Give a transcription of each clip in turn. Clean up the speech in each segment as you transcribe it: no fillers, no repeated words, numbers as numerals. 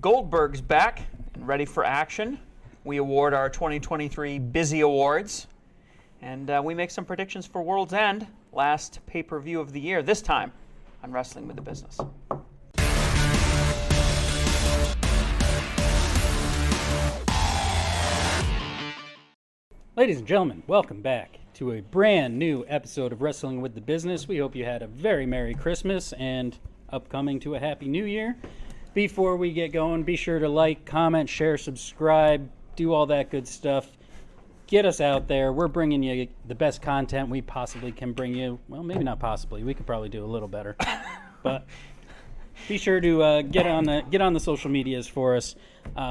Goldberg's back and ready for action. We award our 2023 Busy Awards, and we make some predictions for World's End, last pay-per-view of the year, this time on Wrestling with the Business. Ladies and gentlemen, welcome back to a brand new episode of Wrestling with the Business. We hope you had a very Merry Christmas and upcoming to a Happy New Year. Before we get going, be sure to like, comment, share, subscribe, do all that good stuff. Get us out there. We're bringing you the best content we possibly can bring you. Well, maybe not possibly. We could probably do a little better. But be sure to get on the social medias for us.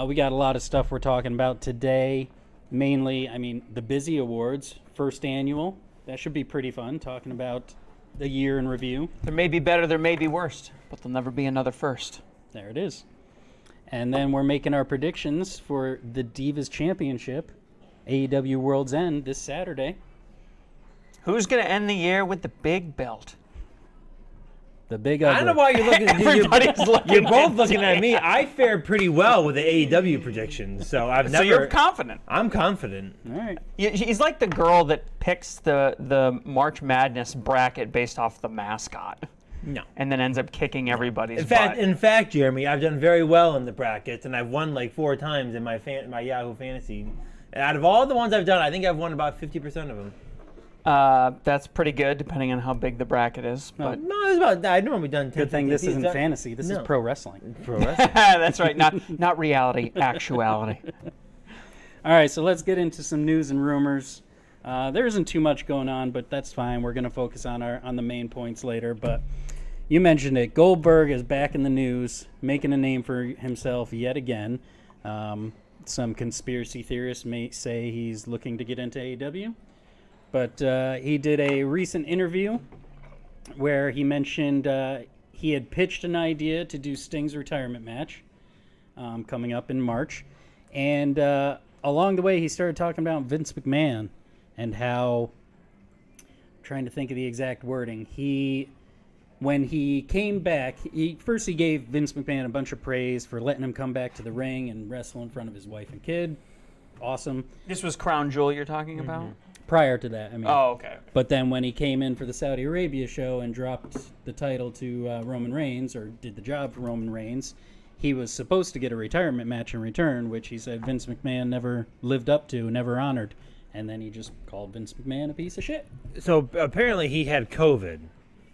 We got a lot of stuff we're talking about today. Mainly, the Busy Awards, first annual. That should be pretty fun, talking about the year in review. There may be better, there may be worst, but there'll never be another first. There it is. And then we're making our predictions for the Divas Championship, AEW Worlds End, this Saturday. Who's going to end the year with the big belt? The big I don't know why you're looking. You're both looking at me. I fared pretty well with the AEW predictions, so So you're confident. I'm confident. All right. He's like the girl that picks the March Madness bracket based off the mascot. No. And then ends up kicking everybody's butt. In fact, Jeremy, I've done very well in the brackets, and I've won like 4 times in my Yahoo Fantasy. And out of all the ones I've done, I think I've won about 50% of them. That's pretty good, depending on how big the bracket is. But No, it's about. I normally done 10. Good thing this isn't fantasy. This is pro wrestling. Pro wrestling. That's right. Not reality, actuality. All right, so let's get into some news and rumors. There isn't too much going on, but that's fine. We're going to focus on the main points later. But you mentioned it. Goldberg is back in the news, making a name for himself yet again. Some conspiracy theorists may say he's looking to get into AEW. But he did a recent interview where he mentioned he had pitched an idea to do Sting's retirement match coming up in March. And along the way, he started talking about Vince McMahon and how, I'm trying to think of the exact wording, when he came back, he gave Vince McMahon a bunch of praise for letting him come back to the ring and wrestle in front of his wife and kid. Awesome. This was Crown Jewel you're talking about? Prior to that, Oh, okay. But then when he came in for the Saudi Arabia show and dropped the title to Roman Reigns, or did the job for Roman Reigns, he was supposed to get a retirement match in return, which he said Vince McMahon never lived up to, never honored. And then he just called Vince McMahon a piece of shit. So apparently he had COVID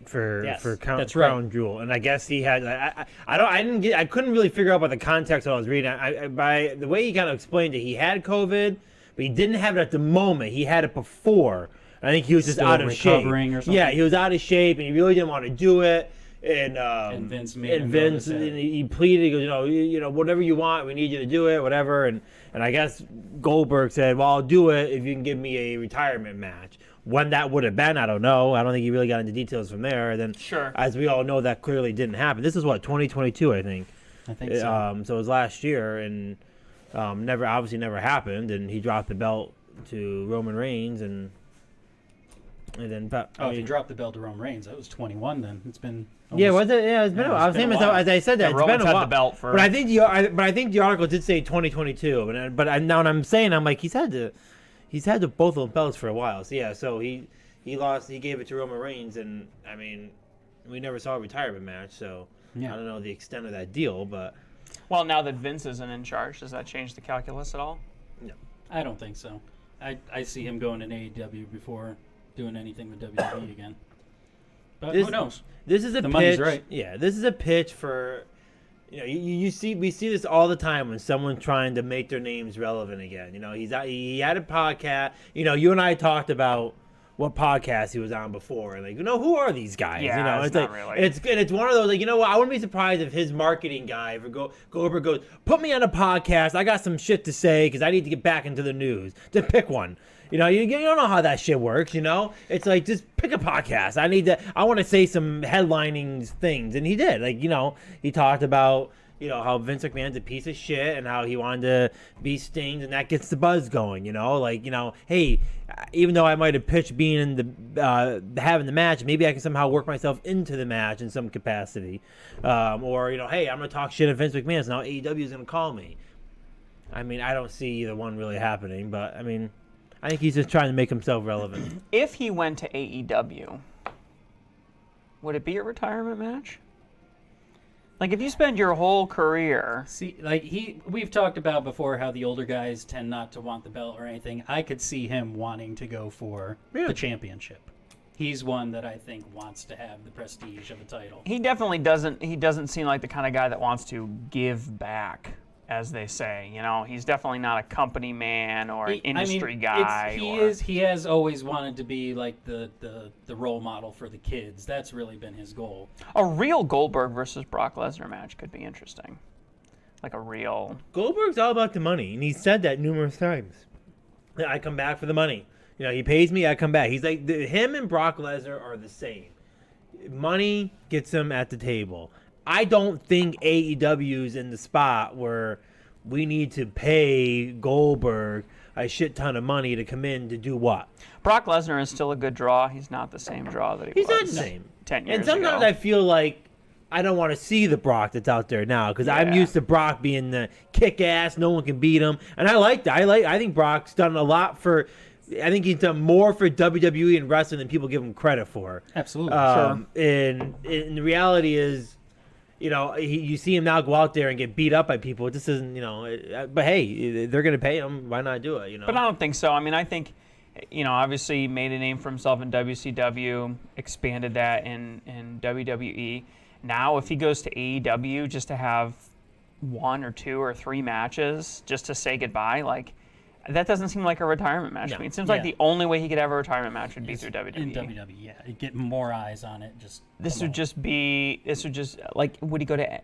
for Crown Jewel, and I guess he had. I couldn't really figure out by the context that I was reading. By the way he kind of explained it, he had COVID. But he didn't have it at the moment. He had it before. I think he was just out of shape. Or something. Yeah, he was out of shape, and he really didn't want to do it. And Vince made him go to and he pleaded. He goes, you know, whatever you want, we need you to do it, whatever. And I guess Goldberg said, well, I'll do it if you can give me a retirement match. When that would have been, I don't know. I don't think he really got into details from there. And then, sure, as we all know, that clearly didn't happen. This is what 2022, I think. I think so. So it was last year, and. Never happened, and he dropped the belt to Roman Reigns, and then. If he dropped the belt to Roman Reigns, that was 21. Then it's been. Was it? Yeah, it's been. I was saying as I said that, it's been a while. The belt for. But I think the article did say 2022. But now when I'm saying, I'm like, he's had both of the belts for a while. So yeah, so he lost. He gave it to Roman Reigns, and we never saw a retirement match. So yeah. I don't know the extent of that deal, but. Well, now that Vince isn't in charge, does that change the calculus at all? No. I don't think so. I see him going in AEW before doing anything with WWE again. But who knows? This is a pitch. Money's right. Yeah, this is a pitch for, we see this all the time when someone's trying to make their names relevant again. He had a podcast. You and I talked about what podcast he was on before, and who are these guys? Yeah, it's not like, really. It's one of those what, I wouldn't be surprised if his marketing guy Goldberg goes, put me on a podcast. I got some shit to say because I need to get back into the news. Just pick one. You don't know how that shit works. It's like just pick a podcast. I want to say some headlining things, and he did. He talked about how Vince McMahon's a piece of shit and how he wanted to be Sting, and that gets the buzz going. Hey, even though I might have pitched being in having the match, maybe I can somehow work myself into the match in some capacity. Hey, I'm gonna talk shit at Vince McMahon, so now AEW is gonna call me. I mean, I don't see either one really happening, but I mean, I think he's just trying to make himself relevant. If he went to AEW, would it be a retirement match? Like, if you spend your whole career... See, we've talked about before how the older guys tend not to want the belt or anything. I could see him wanting to go for the championship. He's one that I think wants to have the prestige of a title. He definitely doesn't. He doesn't seem like the kind of guy that wants to give back, as they say. He's definitely not a company man or industry guy. He has always wanted to be like the role model for the kids. That's really been his goal. A real Goldberg versus Brock Lesnar match could be interesting. Like a real... Goldberg's all about the money, and he's said that numerous times. I come back for the money. He pays me, I come back. He's like, him and Brock Lesnar are the same. Money gets him at the table. I don't think AEW's in the spot where we need to pay Goldberg a shit ton of money to come in to do what? Brock Lesnar is still a good draw. He's not the same draw that he was. He's not the same. 10 years And sometimes ago. I feel like I don't want to see the Brock that's out there now because I'm used to Brock being the kick-ass, no one can beat him. And I like that. I think Brock's done a lot for... I think he's done more for WWE and wrestling than people give him credit for. Absolutely. Sure. And the reality is, you see him now go out there and get beat up by people. It just isn't, but hey, they're going to pay him. Why not do it, But I don't think so. I mean, I think, obviously he made a name for himself in WCW, expanded that in WWE. Now, if he goes to AEW just to have 1 or 2 or 3 matches just to say goodbye, that doesn't seem like a retirement match to me. It seems like the only way he could have a retirement match would be through WWE. In WWE, yeah. Get more eyes on it. This would just would he go to,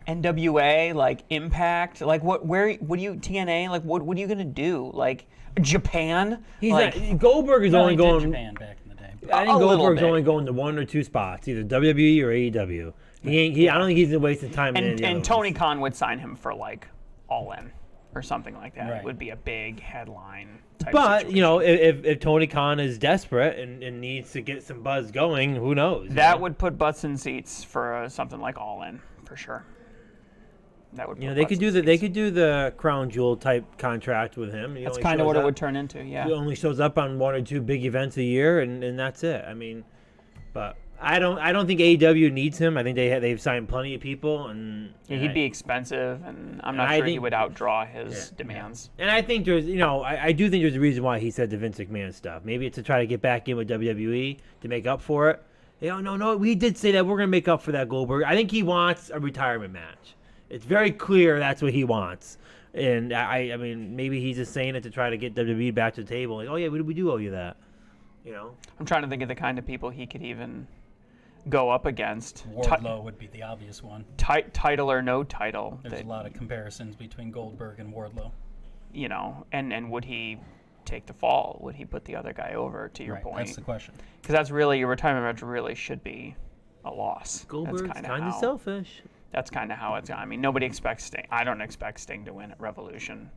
NWA, Impact? What do you, TNA? What are you going to do? Japan? Goldberg is only going... Japan back in the day. I think Goldberg's only going to 1 or 2 spots, either WWE or AEW. I don't think he's wasting time. And Tony Khan would sign him for, All In. Or something like that. Right. It would be a big headline type But, situation. if Tony Khan is desperate and needs to get some buzz going, who knows? That would put butts in seats for something like All In, for sure. That would. They could do the crown jewel type contract with him. That's kind of what it would turn into. Yeah. He only shows up on 1 or 2 big events a year, and that's it. I mean, but I don't think AEW needs him. I think they've signed plenty of people, and he'd be expensive, and I'm not sure he would outdraw his demands. And I think there's, I do think there's a reason why he said the Vince McMahon stuff. Maybe it's to try to get back in with WWE to make up for it. No, we did say that we're gonna make up for that, Goldberg. I think he wants a retirement match. It's very clear that's what he wants. And I mean, maybe he's just saying it to try to get WWE back to the table. Like, oh yeah, we do owe you that. I'm trying to think of the kind of people he could even go up against. Wardlow would be the obvious one. Title or no title. There's a lot of comparisons between Goldberg and Wardlow. And would he take the fall? Would he put the other guy over, to your point? That's the question. Because that's really, your retirement match really should be a loss. Goldberg's kind of selfish. That's kind of how it's gone. I mean, nobody expects Sting. I don't expect Sting to win at Revolution.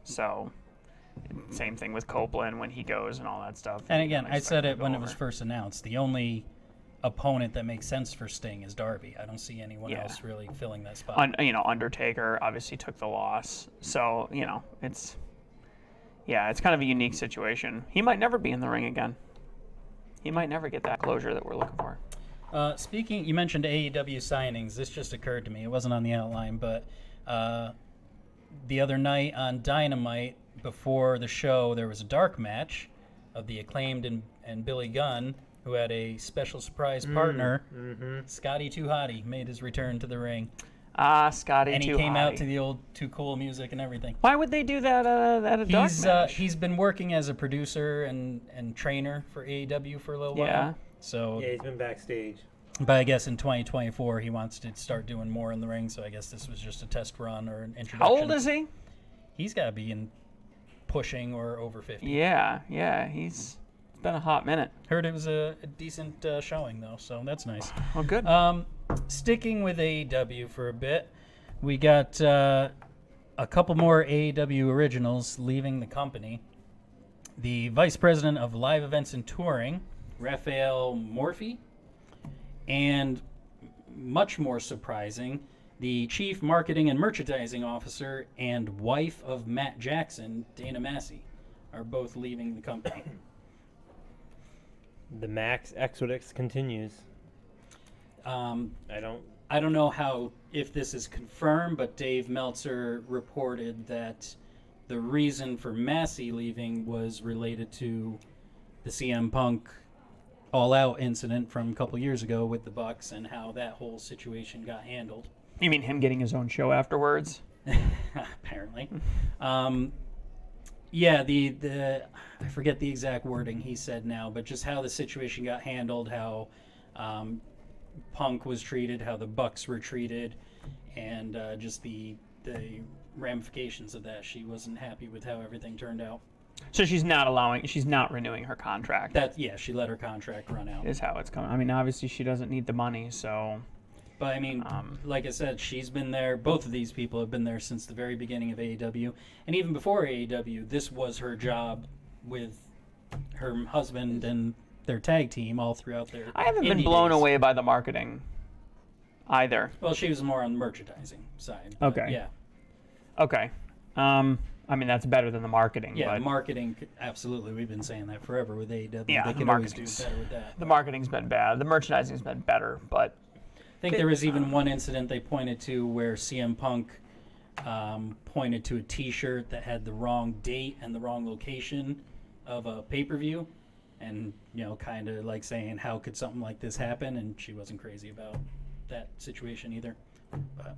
So, same thing with Copeland when he goes and all that stuff. And again, I said it when it was first announced. The only opponent that makes sense for Sting is Darby. I don't see anyone else really filling that spot. Undertaker obviously took the loss. So, it's kind of a unique situation. He might never be in the ring again. He might never get that closure that we're looking for. Speaking, you mentioned AEW signings. This just occurred to me. It wasn't on the outline, but the other night on Dynamite, before the show, there was a dark match of the Acclaimed and Billy Gunn, who had a special surprise partner. Scotty 2 Hotty made his return to the ring. Scotty 2 Hotty. And he came out to the old Too Cool music and everything. Why would they do that at a dark match? He's been working as a producer and trainer for AEW for a little while. So he's been backstage. But I guess in 2024 he wants to start doing more in the ring. So I guess this was just a test run or an introduction. How old is he? He's got to be pushing or over 50. Yeah. It's been a hot minute. Heard it was a decent showing though, so that's nice. Well, good. sticking with AEW for a bit, we got a couple more AEW originals leaving the company. The Vice President of Live Events and Touring, Raphael Morphy, and much more surprising, the Chief Marketing and Merchandising Officer and wife of Matt Jackson, Dana Massey, are both leaving the company. The Max Exodus continues. I don't know if this is confirmed, but Dave Meltzer reported that the reason for Massey leaving was related to the CM Punk All Out incident from a couple years ago with the Bucks and how that whole situation got handled. You mean him getting his own show afterwards? Apparently. Yeah, the I forget the exact wording he said now, but just how the situation got handled, how Punk was treated, how the Bucks were treated, and just the ramifications of that. She wasn't happy with how everything turned out. So she's not renewing her contract. She let her contract run out. Is how it's coming. I mean, obviously she doesn't need the money, so. But I mean, like I said, she's been there. Both of these people have been there since the very beginning of AEW, and even before AEW, this was her job with her husband and their tag team all throughout their. I haven't been blown away by the marketing either. Well, she was more on the merchandising side. Okay. Yeah. Okay. I mean, that's better than the marketing. Yeah, but the marketing, absolutely. We've been saying that forever with AEW. Yeah, they could always do better with that. The marketing's been bad. The merchandising's been better, but. I think there was even one incident they pointed to where CM Punk pointed to a T-shirt that had the wrong date and the wrong location of a pay-per-view, and kind of like saying, how could something like this happen? And she wasn't crazy about that situation either. But.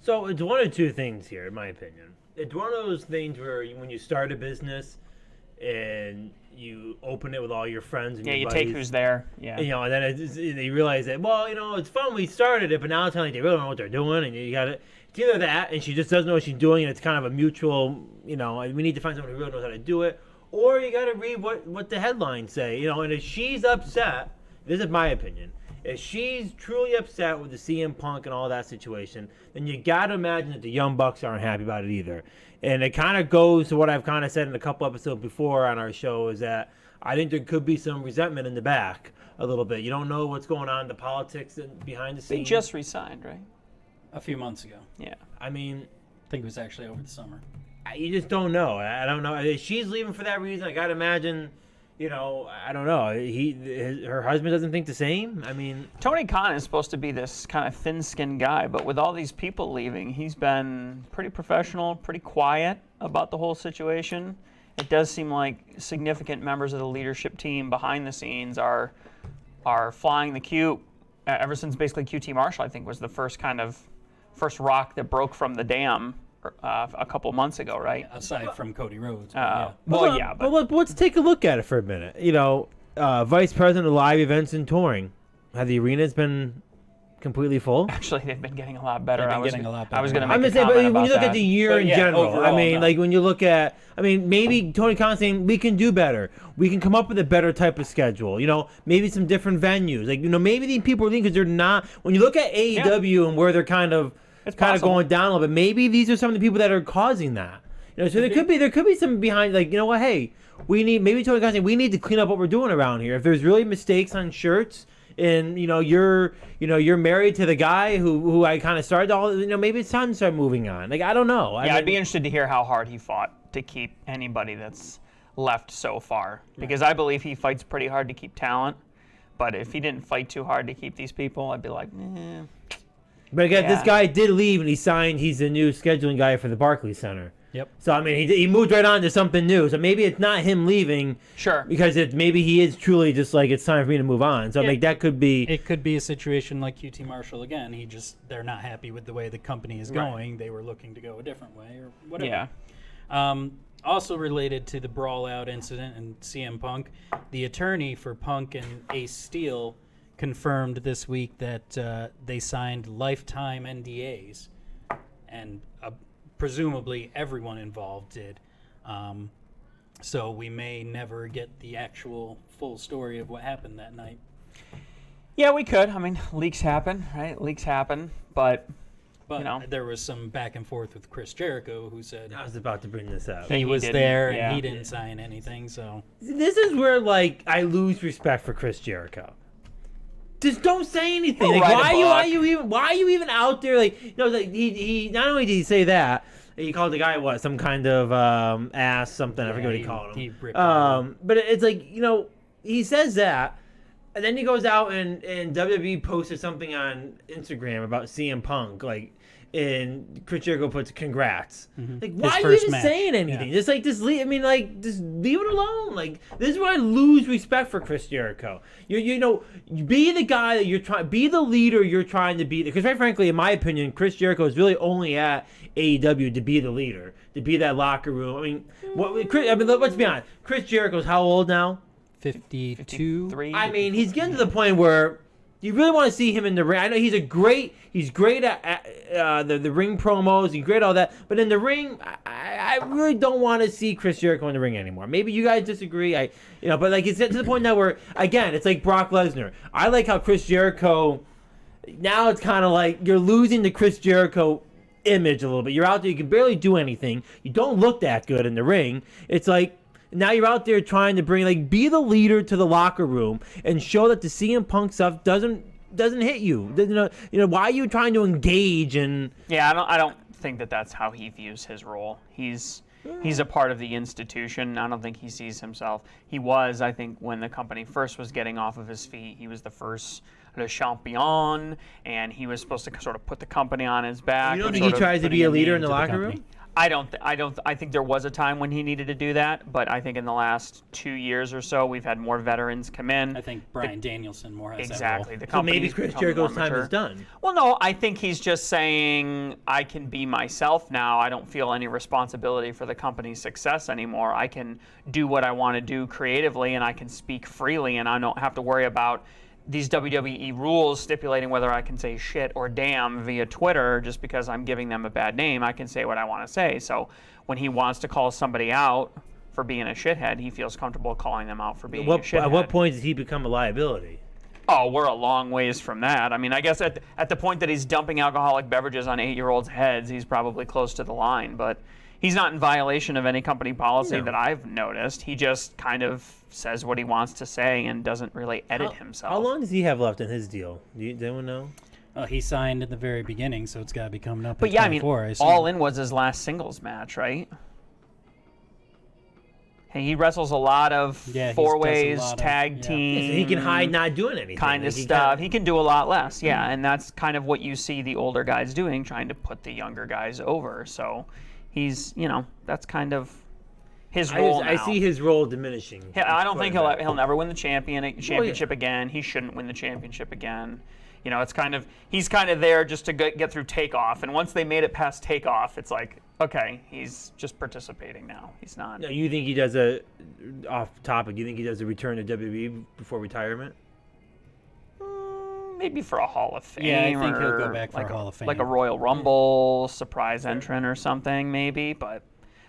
So it's one of two things here, in my opinion. It's one of those things where when you start a business and you open it with all your friends and your you buddies, take who's there. Yeah. And then they realize that, it's fun we started it, but now it's kind of like they really don't know what they're doing, and you got to. It's either that, and she just doesn't know what she's doing, and it's kind of a mutual, we need to find someone who really knows how to do it, or you got to read what the headlines say, and if she's upset, this is my opinion, if she's truly upset with the CM Punk and all that situation, then you got to imagine that the Young Bucks aren't happy about it either. And it kind of goes to what I've kind of said in a couple episodes before on our show, is that I think there could be some resentment in the back a little bit. You don't know what's going on, the politics behind the scenes. They just resigned, right? A few months ago. Yeah. I mean, I think it was actually over the summer. You just don't know. I don't know. If she's leaving for that reason, I got to imagine, I don't know. Her husband doesn't think the same. I mean, Tony Khan is supposed to be this kind of thin-skinned guy, but with all these people leaving, he's been pretty professional, pretty quiet about the whole situation. It does seem like significant members of the leadership team behind the scenes are flying the coop. Ever since basically QT Marshall, I think, was the first rock that broke from the dam a couple of months ago, right? Aside from Cody Rhodes. But let's take a look at it for a minute. Vice President of Live Events and Touring. Have the arenas been completely full? Actually, they've been getting a lot better. I was going to make I'm a saying, comment but when about you look that. at the year in general, overall, when you look at, maybe Tony Khan saying we can do better. We can come up with a better type of schedule. Maybe some different venues. Maybe these people are leaving because they're not. When you look at AEW and where they're kind of going down a little bit, maybe these are some of the people that are causing that. So there could be some behind, hey, maybe Tony Khan saying we need to clean up what we're doing around here. If there's really mistakes on shirts, and you're married to the guy who I kind of started all, maybe it's time to start moving on. I don't know. I'd be interested to hear how hard he fought to keep anybody that's left so far, because I believe he fights pretty hard to keep talent. But if he didn't fight too hard to keep these people, I'd be like, eh. But again, this guy did leave, and he's the new scheduling guy for the Barclays Center. Yep. So he moved right on to something new. So maybe it's not him leaving. Sure. Because maybe he is truly just like, it's time for me to move on. So that could be. It could be a situation like QT Marshall again. They're not happy with the way the company is going. They were looking to go a different way or whatever. Yeah. Also related to the Brawl Out incident and CM Punk, the attorney for Punk and Ace Steel confirmed this week that they signed lifetime NDAs, and presumably everyone involved did. So we may never get the actual full story of what happened that night. Yeah, we could. I mean, leaks happen, right? Leaks happen, but there was some back and forth with Chris Jericho, who said I was about to bring this up. he was there and he didn't sign anything. So this is where I lose respect for Chris Jericho. Just don't say anything. Like, why are you even out there? He not only did he say that, he called the guy some kind of ass something. I forget what he called him. But it's he says that. And then he goes out and WWE posted something on Instagram about CM Punk, and Chris Jericho puts congrats. Mm-hmm. Why are you even saying anything? Yeah. Just leave it alone. This is where I lose respect for Chris Jericho. Be the guy that you're trying, be the leader you're trying to be. Because quite frankly, in my opinion, Chris Jericho is really only at AEW to be the leader, to be that locker room. Let's be honest. Chris Jericho's how old now? 52. He's getting to the point where you really want to see him in the ring. I know he's great at the ring promos. He's great at all that. But in the ring, I really don't want to see Chris Jericho in the ring anymore. Maybe you guys disagree. But it's to the point now where, again, it's like Brock Lesnar. I like how Chris Jericho, now it's kind of like you're losing the Chris Jericho image a little bit. You're out there, you can barely do anything. You don't look that good in the ring. It's like, now you're out there trying to be the leader to the locker room and show that the CM Punk stuff doesn't hit you. Why are you trying to engage in? Yeah, I don't think that's how he views his role. He's a part of the institution. I don't think he sees himself. He was, I think, when the company first was getting off of his feet, he was the first Le Champion, and he was supposed to sort of put the company on his back. You don't think he tries to be a leader in the locker room? I think there was a time when he needed to do that, but I think in the last 2 years or so, we've had more veterans come in. I think Bryan Danielson more has exactly. That role. So maybe Chris Jericho's time is done. Well, no, I think he's just saying, I can be myself now. I don't feel any responsibility for the company's success anymore. I can do what I want to do creatively, and I can speak freely, and I don't have to worry about these WWE rules stipulating whether I can say shit or damn via Twitter just because I'm giving them a bad name. I can say what I want to say. So when he wants to call somebody out for being a shithead, he feels comfortable calling them out for being a shithead. At what point does he become a liability? Oh, we're a long ways from that. I guess at the point that he's dumping alcoholic beverages on 8-year-olds' heads, he's probably close to the line. But he's not in violation of any company policy that I've noticed. He just kind of says what he wants to say and doesn't really edit himself. How long does he have left in his deal? Does anyone know? He signed at the very beginning, so it's got to be coming up. But yeah, 24, All In was his last singles match, right? Hey, he wrestles a lot of four-ways, tag team. So he can hide not doing anything. Kind of stuff. He can do a lot less, and that's kind of what you see the older guys doing, trying to put the younger guys over. So he's, that's kind of his role now. I see his role diminishing. I don't think he'll never win the championship again. He shouldn't win the championship again. It's he's kind of there just to get through Takeoff, and once they made it past Takeoff, it's like, okay, he's just participating now. He's not. No, you think he does off topic? You think he does a return to WWE before retirement? Maybe for a Hall of Fame. Yeah, I think he'll go back for a Hall of Fame, like a Royal Rumble surprise entrant or something, maybe, but.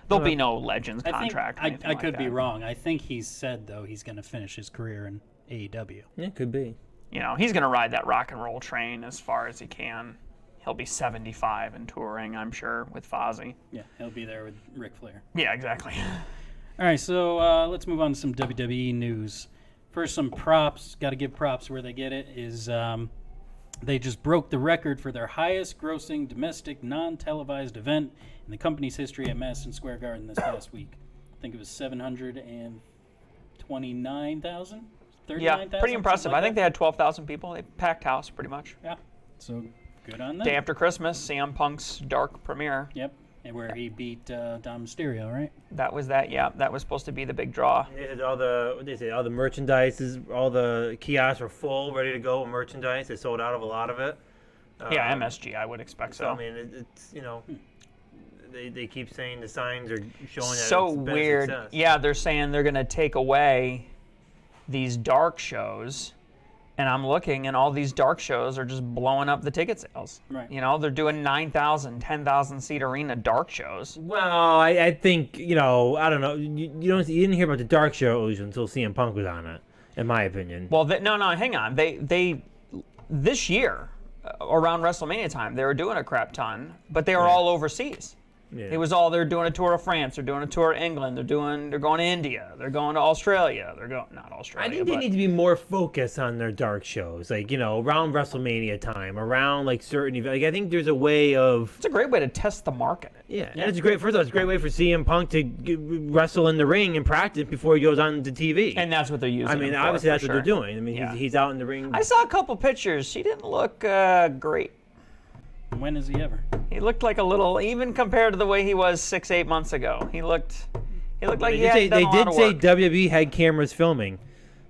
There'll be no Legends contract. I could be wrong. I think he's said, though, he's going to finish his career in AEW. Yeah, it could be. He's going to ride that rock and roll train as far as he can. He'll be 75 and touring, I'm sure, with Fozzy. Yeah, he'll be there with Ric Flair. Yeah, exactly. All right, so let's move on to some WWE news. First, some props. Got to give props where they get it. Is they just broke the record for their highest grossing domestic non-televised event in the company's history at Madison Square Garden this past week. I think it was 729,000? Yeah, pretty impressive. I think they had 12,000 people. They packed house pretty much. Yeah, so good on them. Day after Christmas, CM Punk's dark premiere. Yep, and where he beat Dom Mysterio, right? That was that, yeah. That was supposed to be the big draw. They had all the merchandise, all the kiosks were full, ready to go with merchandise. They sold out of a lot of it. Yeah, MSG, I would expect so. I mean, it's they keep saying the signs are showing that so it's been weird. A success. Yeah, they're saying they're going to take away these dark shows, and I'm looking, and all these dark shows are just blowing up the ticket sales. Right. They're doing 9,000, 10,000 seat arena dark shows. Well, I think I don't know. You didn't hear about the dark shows until CM Punk was on it, in my opinion. Well, no, hang on. They this year, around WrestleMania time, they were doing a crap ton, but they were all overseas. Yeah. They're doing a tour of France, they're doing a tour of England, they're going to India, they're going to Australia, not Australia. I think they need to be more focused on their dark shows, like, around WrestleMania time, around like certain events. Like, I think there's a way of. It's a great way to test the market. Yeah, and it's great. First of all, it's a great way for CM Punk to wrestle in the ring and practice before he goes on to TV. And that's what they're using. I mean, obviously that's what they're doing. I mean, he's out in the ring. I saw a couple pictures. She didn't look great. When is he ever? He looked like a little, even compared to the way he was 6-8 months ago. He looked like he had done a lot of work. They did say WWE had cameras filming,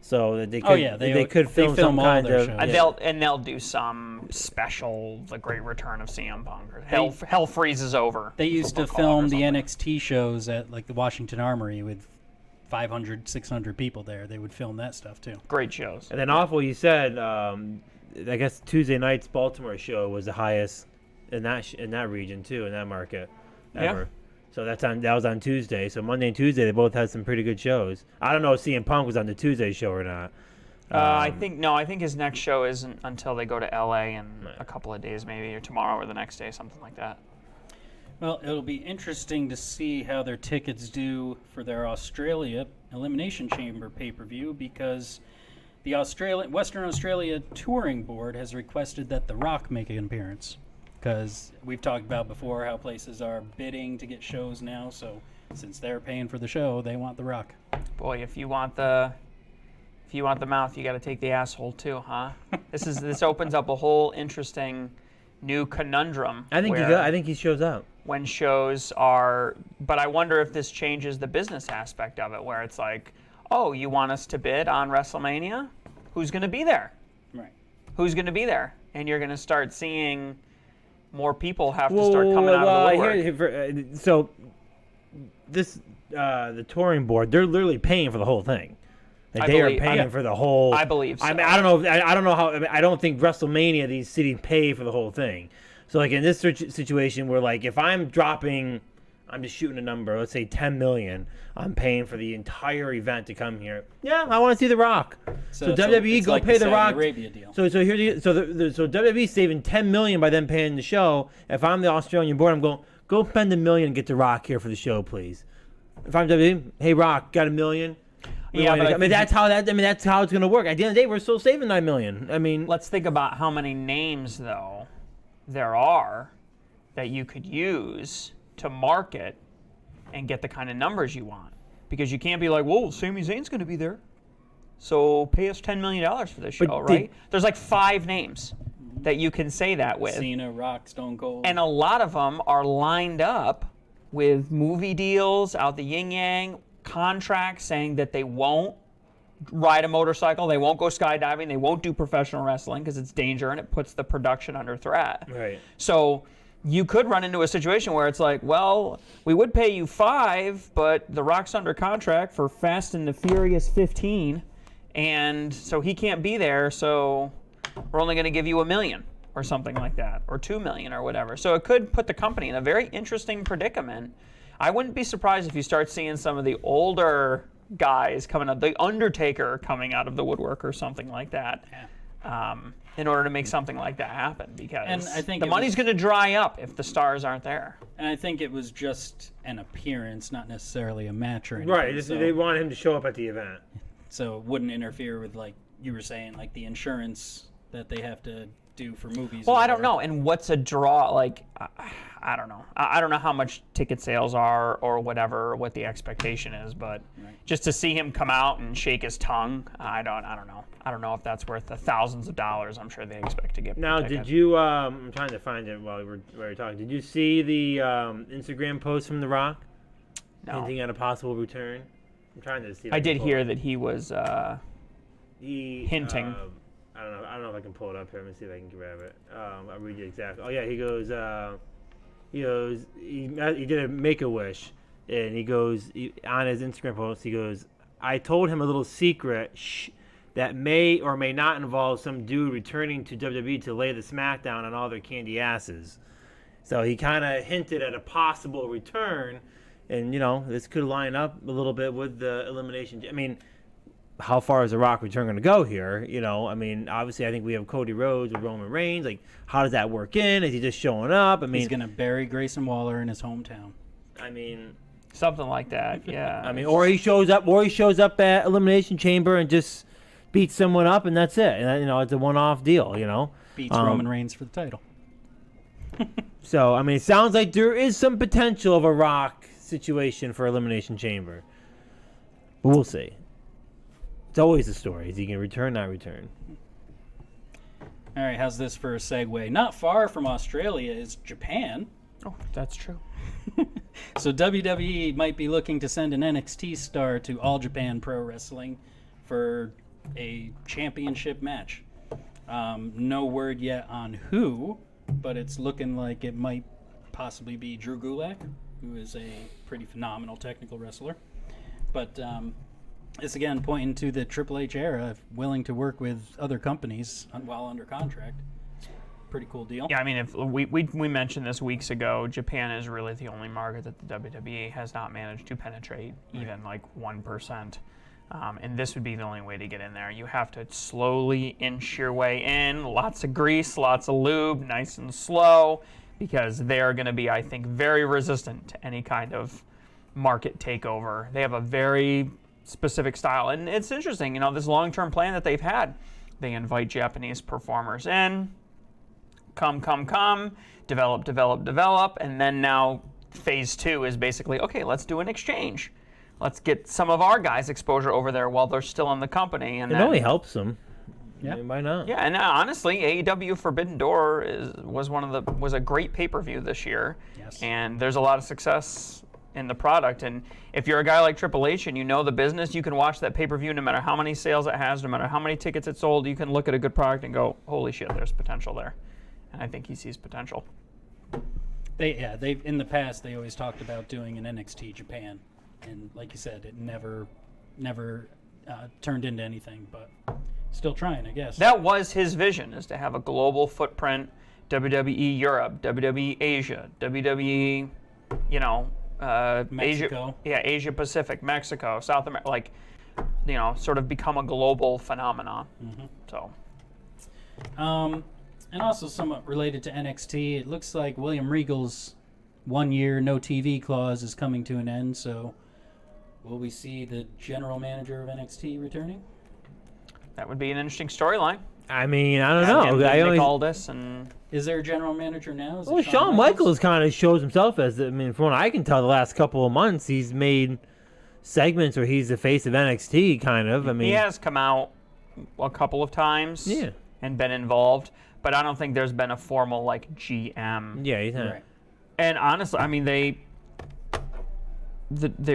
so that they could they could film some kind of. And they'll do some special, the Great Return of CM Punk. Or Hell freezes over. They used to film the NXT shows at like the Washington Armory with 500, 600 people there. They would film that stuff too. Great shows. And then awful, you said. I guess Tuesday night's Baltimore show was the highest in that region too, in that market ever. Yeah. So that was on Tuesday. So Monday and Tuesday they both had some pretty good shows. I don't know if CM Punk was on the Tuesday show or not. I think his next show isn't until they go to LA in a couple of days, maybe, or tomorrow or the next day, something like that. Well, it'll be interesting to see how their tickets do for their Australia Elimination Chamber pay-per-view, because the Western Australia Touring Board has requested that The Rock make an appearance, because we've talked about before how places are bidding to get shows now. So since they're paying for the show, they want The Rock. Boy, if you want the mouth, you got to take the asshole too, huh? This opens up a whole interesting new conundrum. I think he shows up when shows are. But I wonder if this changes the business aspect of it, where it's like, oh, you want us to bid on WrestleMania? Who's going to be there? Right. Who's going to be there? And you're going to start seeing more people have to start coming out of the woodwork. So the touring board, they're literally paying for the whole thing. Like they are paying for the whole. I believe so. I mean, I don't know how. I mean, I don't think WrestleMania these cities pay for the whole thing. So like in this situation where like if I'm just shooting a number, let's say 10 million, I'm paying for the entire event to come here. Yeah, I want to see The Rock. So WWE go pay The Rock. Arabia deal. So WWE saving 10 million by them paying the show. If I'm the Australian board, I'm going, go spend $1 million and get The Rock here for the show, please. If I'm WWE, hey Rock, got $1 million. Yeah, but that's how it's going to work. At the end of the day, we're still saving $9 million. I mean, let's think about how many names though there are that you could use to market and get the kind of numbers you want, because you can't be like, whoa, Sami Zayn's going to be there, so pay us $10 million for this show, right? There's like 5 names that you can say that with. Cena, Rock, Stone Cold. And a lot of them are lined up with movie deals out the yin-yang, contracts saying that they won't ride a motorcycle, they won't go skydiving, they won't do professional wrestling because it's danger and it puts the production under threat. Right. So you could run into a situation where it's like, well, we would pay you 5, but The Rock's under contract for Fast and the Furious 15, and so he can't be there, so we're only going to give you $1 million or something like that, or $2 million or whatever. So it could put the company in a very interesting predicament. I wouldn't be surprised if you start seeing some of the older guys coming up, the Undertaker coming out of the woodwork or something like that. Yeah. In order to make something like that happen, because I think the money's going to dry up if the stars aren't there. And I think it was just an appearance, not necessarily a match or anything. Right, so, they wanted him to show up at the event. So it wouldn't interfere with, like you were saying, like the insurance that they have to do for movies. Well, I don't know. And what's a draw? Like, I don't know. I don't know how much ticket sales are or whatever, what the expectation is, but just to see him come out and shake his tongue, I don't know. I don't know if that's worth the thousands of dollars I'm sure they expect to get. Now, did you? I'm trying to find it while we were talking. Did you see the Instagram post from The Rock? No. Anything at a possible return? I'm trying to see. I did hear that he was hinting. I don't know if I can pull it up here. Let me see if I can grab it. I'll read you exactly. Oh yeah, he goes. He did a Make-A-Wish, and he goes on his Instagram post. He goes, I told him a little secret that may or may not involve some dude returning to WWE to lay the smackdown on all their candy asses. So he kind of hinted at a possible return, and this could line up a little bit with the elimination. I mean, how far is the Rock return going to go here? You know, I mean, obviously, I think we have Cody Rhodes with Roman Reigns. Like, how does that work in? Is he just showing up? I mean, he's going to bury Grayson Waller in his hometown. I mean, something like that. Yeah. I mean, or he shows up at Elimination Chamber and just beats someone up, and that's it. And it's a one-off deal. You know, beats Roman Reigns for the title. So, I mean, it sounds like there is some potential of a Rock situation for Elimination Chamber, but we'll see. It's always the story. Is he going to return, not return? All right, how's this for a segue? Not far from Australia is Japan. Oh, that's true. So WWE might be looking to send an NXT star to All Japan Pro Wrestling for a championship match. No word yet on who, but it's looking like it might possibly be Drew Gulak, who is a pretty phenomenal technical wrestler. But it's again pointing to the Triple H era, willing to work with other companies while under contract. It's a pretty cool deal. Yeah, I mean, if we mentioned this weeks ago, Japan is really the only market that the WWE has not managed to penetrate, even like 1%. And this would be the only way to get in there. You have to slowly inch your way in, lots of grease, lots of lube, nice and slow, because they are going to be, I think, very resistant to any kind of market takeover. They have a very specific style. And it's interesting, this long-term plan that they've had. They invite Japanese performers in, come, develop, and then now phase 2 is basically, okay, let's do an exchange. Let's get some of our guys exposure over there while they're still in the company. And it only helps them. Yeah, I mean, why not? Yeah, and honestly, AEW Forbidden Door was a great pay-per-view this year. Yes. And there's a lot of success in the product. And if you're a guy like Triple H and you know the business, you can watch that pay-per-view no matter how many sales it has, no matter how many tickets it sold. You can look at a good product and go, holy shit, there's potential there. And I think he sees potential. They in the past they always talked about doing an NXT Japan, and like you said, it never turned into anything. But still trying, I guess. That was his vision, is to have a global footprint. WWE Europe, WWE Asia, WWE, Mexico. Asia Pacific, Mexico, South America, sort of become a global phenomenon. Mm-hmm. So, and also somewhat related to NXT, it looks like William Regal's 1 year no TV clause is coming to an end. So, will we see the general manager of NXT returning? that would be an interesting storyline. I mean, I don't know. Nick Aldis and is there a general manager now? Is well, Shawn Michaels kind of shows himself as. I mean, from what I can tell, the last couple of months he's made segments where he's the face of NXT, kind of. I mean, he has come out a couple of times, and been involved, but I don't think there's been a formal GM. Yeah, he's not. Right. And honestly, I mean they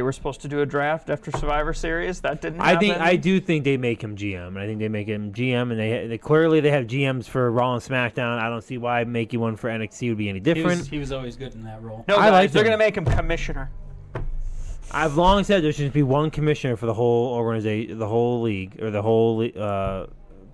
were supposed to do a draft after Survivor Series. That didn't happen. I do think they make him GM. I think they make him GM, and they clearly they have GMs for Raw and SmackDown. I don't see why making one for NXT would be any different. He was always good in that role. No, guys, they're going to make him commissioner. I've long said there should be one commissioner for the whole organization, the whole league, or the whole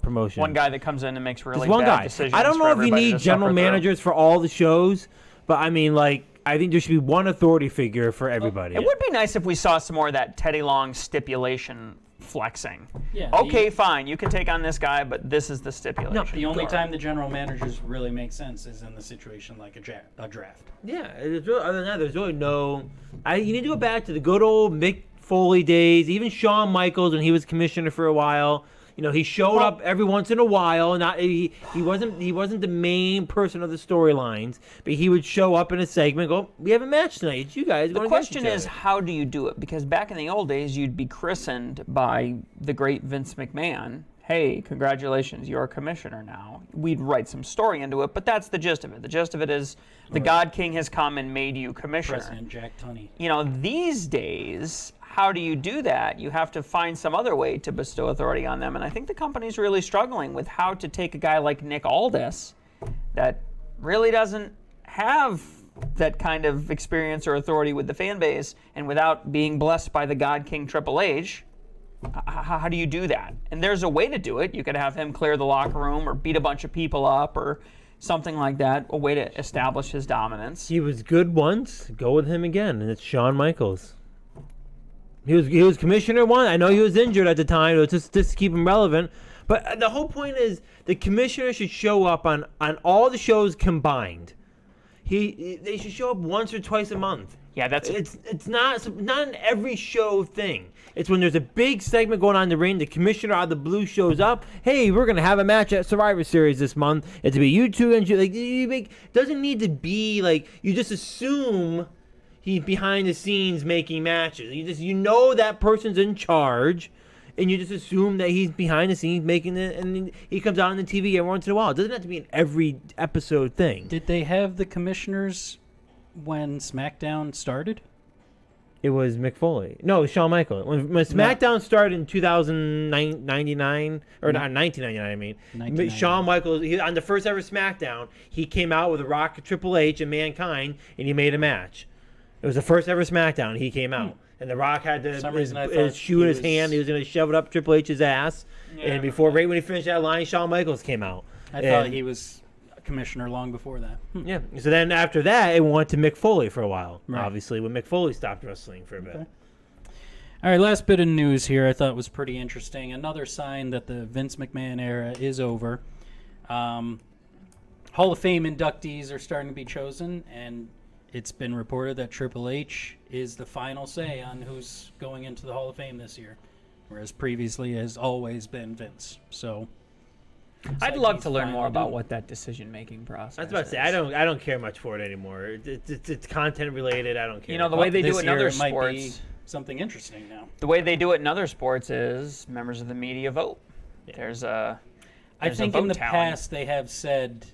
promotion. One guy that comes in and makes really one bad guy. decisions. I don't know if you need general suffer managers for all the shows, but I mean, I think there should be one authority figure for everybody. It would be nice if we saw some more of that Teddy Long stipulation flexing. Yeah. Okay, fine, you can take on this guy, but this is the stipulation. No, The only time the general managers really make sense is in the situation like a draft. Yeah, other than that, there's really no. You need to go back to the good old Mick Foley days. Even Shawn Michaels, when he was commissioner for a while, he showed up every once in a while. Not he wasn't the main person of the storylines, but he would show up in a segment. Go, we have a match tonight. It's you guys. The question is, how do you do it? Because back in the old days, you'd be christened by the great Vince McMahon. Hey, congratulations, you're a commissioner now. We'd write some story into it, but that's the gist of it. The gist of it is the God King has come and made you commissioner. President Jack Tunney. These days, how do you do that? You have to find some other way to bestow authority on them, and I think the company's really struggling with how to take a guy like Nick Aldis that really doesn't have that kind of experience or authority with the fan base, and without being blessed by the God King Triple H, how do you do that? And there's a way to do it. You could have him clear the locker room or beat a bunch of people up or something like that, a way to establish his dominance. He was good once. Go with him again, and it's Shawn Michaels. He was commissioner one. I know he was injured at the time. It was just to keep him relevant. But the whole point is the commissioner should show up on all the shows combined. They should show up once or twice a month. Yeah, it's not an every show thing. It's when there's a big segment going on in the ring, the commissioner out of the blue shows up. Hey, we're gonna have a match at Survivor Series this month. It's to be you two and doesn't need to be like you just assume he's behind the scenes making matches. You know that person's in charge, and you just assume that he's behind the scenes making it, and he comes out on the TV every once in a while. It doesn't have to be an every episode thing. Did they have the commissioners when SmackDown started? It was Mick Foley. No, Shawn Michaels. When SmackDown started in 1999, or not 1999, I mean, Shawn Michaels, on the first ever SmackDown, he came out with The Rock, Triple H, and Mankind, and he made a match. It was the first ever SmackDown. He came out. And The Rock had his shoe in his hand. He was going to shove it up Triple H's ass. Yeah, and right when he finished that line, Shawn Michaels came out. I thought he was commissioner long before that. Yeah. So then after that, it went to Mick Foley for a while. Right. Obviously, when Mick Foley stopped wrestling for a bit. Okay. All right, last bit of news here I thought was pretty interesting. Another sign that the Vince McMahon era is over. Hall of Fame inductees are starting to be chosen, and it's been reported that Triple H is the final say on who's going into the Hall of Fame this year, whereas previously has always been Vince. So I'd love to learn more about what that decision-making process is. I was about to say, I don't care much for it anymore. It's content related. I don't care. You know, the way they do it in other sports, might be something interesting now. The way they do it in other sports is members of the media vote. Yeah. I think in the past they have said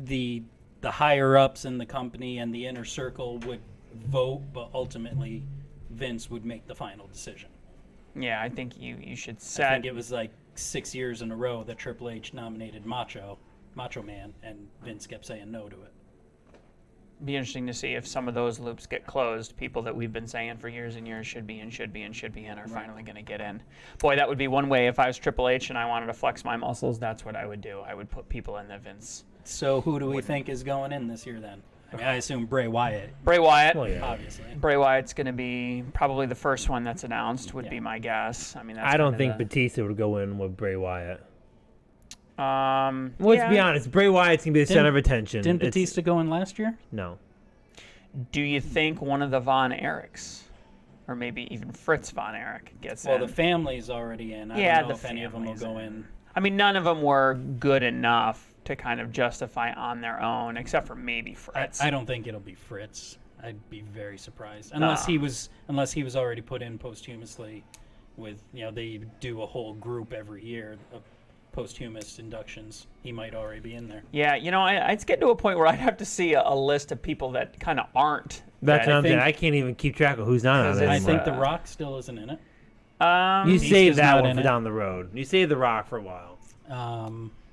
the higher-ups in the company and the inner circle would vote, but ultimately Vince would make the final decision. Yeah, I think you should set... I think it was like 6 years in a row that Triple H nominated Macho Man, and Vince kept saying no to it. Be interesting to see if some of those loops get closed. People that we've been saying for years and years should be in are finally going to get in. Boy, that would be one way. If I was Triple H and I wanted to flex my muscles, that's what I would do. I would put people in that Vince. So who do we think is going in this year then? I mean, I assume Bray Wyatt. Bray Wyatt, well, yeah. Obviously. Bray Wyatt's going to be probably the first one that's announced. Would be my guess. I mean, I don't think Batista would go in with Bray Wyatt. Let's be honest. Bray Wyatt's going to be the center of attention. Didn't Batista go in last year? No. Do you think one of the Von Erichs, or maybe even Fritz Von Erich, gets in? Well, the family's already in. I don't know if any of them will go in. I mean, none of them were good enough to kind of justify on their own, except for maybe Fritz. I don't think it'll be Fritz. I'd be very surprised, unless he was already put in posthumously. With they do a whole group every year of posthumous inductions. He might already be in there. Yeah, it's getting to a point where I'd have to see a list of people that kind of aren't. That's what I'm saying. I can't even keep track of who's not on it. I think The Rock still isn't in it. You save that one for down the road. You save The Rock for a while.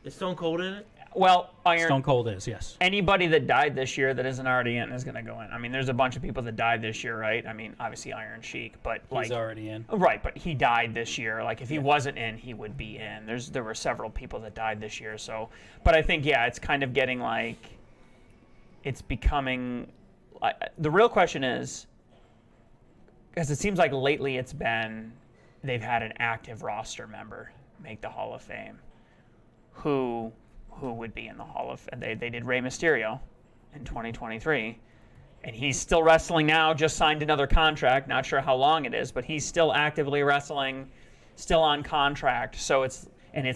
Is Stone Cold in it? Well, Stone Cold is, yes. Anybody that died this year that isn't already in is going to go in. I mean, there's a bunch of people that died this year, right? I mean, obviously Iron Sheik, but he's already in. Right, but he died this year. Like, if he wasn't in, he would be in. There were several people that died this year, so. But I think, it's kind of getting like, it's becoming. The real question is, because it seems like lately they've had an active roster member make the Hall of Fame, who would be in the Hall of Fame. They did Rey Mysterio in 2023, and he's still wrestling now, just signed another contract, not sure how long it is, but he's still actively wrestling, still on contract, so it's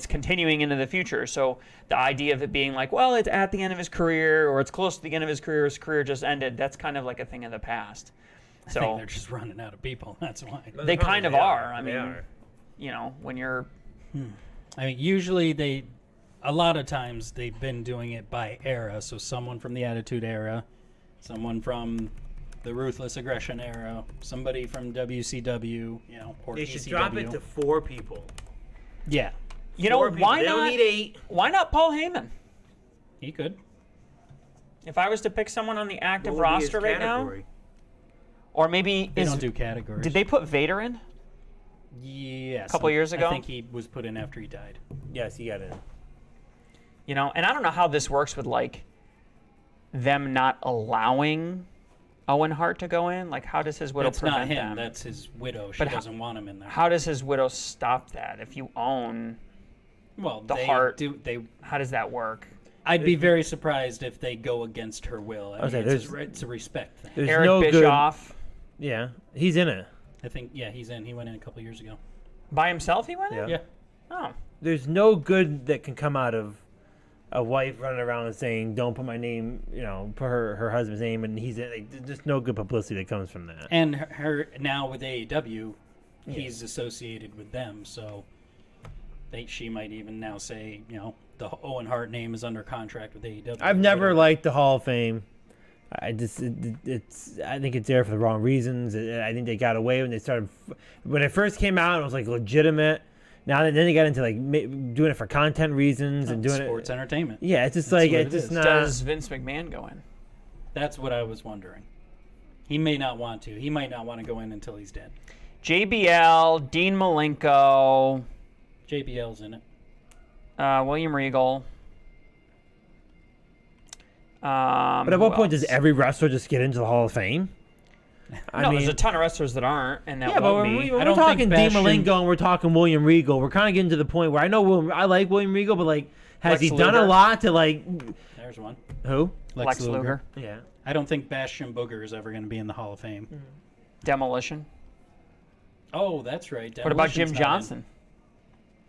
continuing into the future. So the idea of it being like, well, it's at the end of his career, or it's close to the end of his career just ended, that's kind of like a thing of the past. So I think they're just running out of people, that's why. They kind of are. I mean, when you're... I mean, usually a lot of times they've been doing it by era. So someone from the Attitude Era, someone from the Ruthless Aggression Era, somebody from WCW, or they ECW. Should drop it to 4 people. Yeah. Why they not? Don't need 8. Why not Paul Heyman? He could. If I was to pick someone on the active roster right now, or maybe they don't do categories. Did they put Vader in? Yes. A couple years ago? I think he was put in after he died. Yes, he got in. And I don't know how this works with, like, them not allowing Owen Hart to go in? Like, how does his widow That's not prevent him. them? That's his widow. She But doesn't want him in there. How does his widow stop that? If you own Well, the they Hart, They. how does that work? I'd be very surprised if they go against her will. I mean, there's- it's a respect thing. There's Eric no Bischoff. good. Yeah, he's in it. I think, yeah, he's in. He went in a couple years ago. By himself he went in? Yeah. Yeah. Oh. There's no good that can come out of a wife running around and saying, "Don't put my name," put her husband's name, and he's in. Like, there's no good publicity that comes from that. And her now with AEW, he's associated with them, so she might even now say, the Owen Hart name is under contract with AEW. I've never liked the Hall of Fame. I think it's there for the wrong reasons. I think they got away when they started. When it first came out, it was like legitimate. Now then they got into like doing it for content reasons and doing sports entertainment. Yeah, it's just That's like what it's it just is. not. Does Vince McMahon go in? That's what I was wondering. He may not want to. He might not want to go in until he's dead. JBL, Dean Malenko, JBL's in it. William Regal. But at what point does every wrestler just get into the Hall of Fame? No, there's a ton of wrestlers that aren't, and that Yeah, but won't when be. we're don't talking think Dean Bastion- Malenko and we're talking William Regal, we're kind of getting to the point where I know I like William Regal, but like, has Lex he done Luger? a lot to like There's one. who? Lex Luger. Yeah. I don't think Bastion Booger is ever going to be in the Hall of Fame. Demolition. Oh, that's right. What about Jim Demolition's not in. Johnson?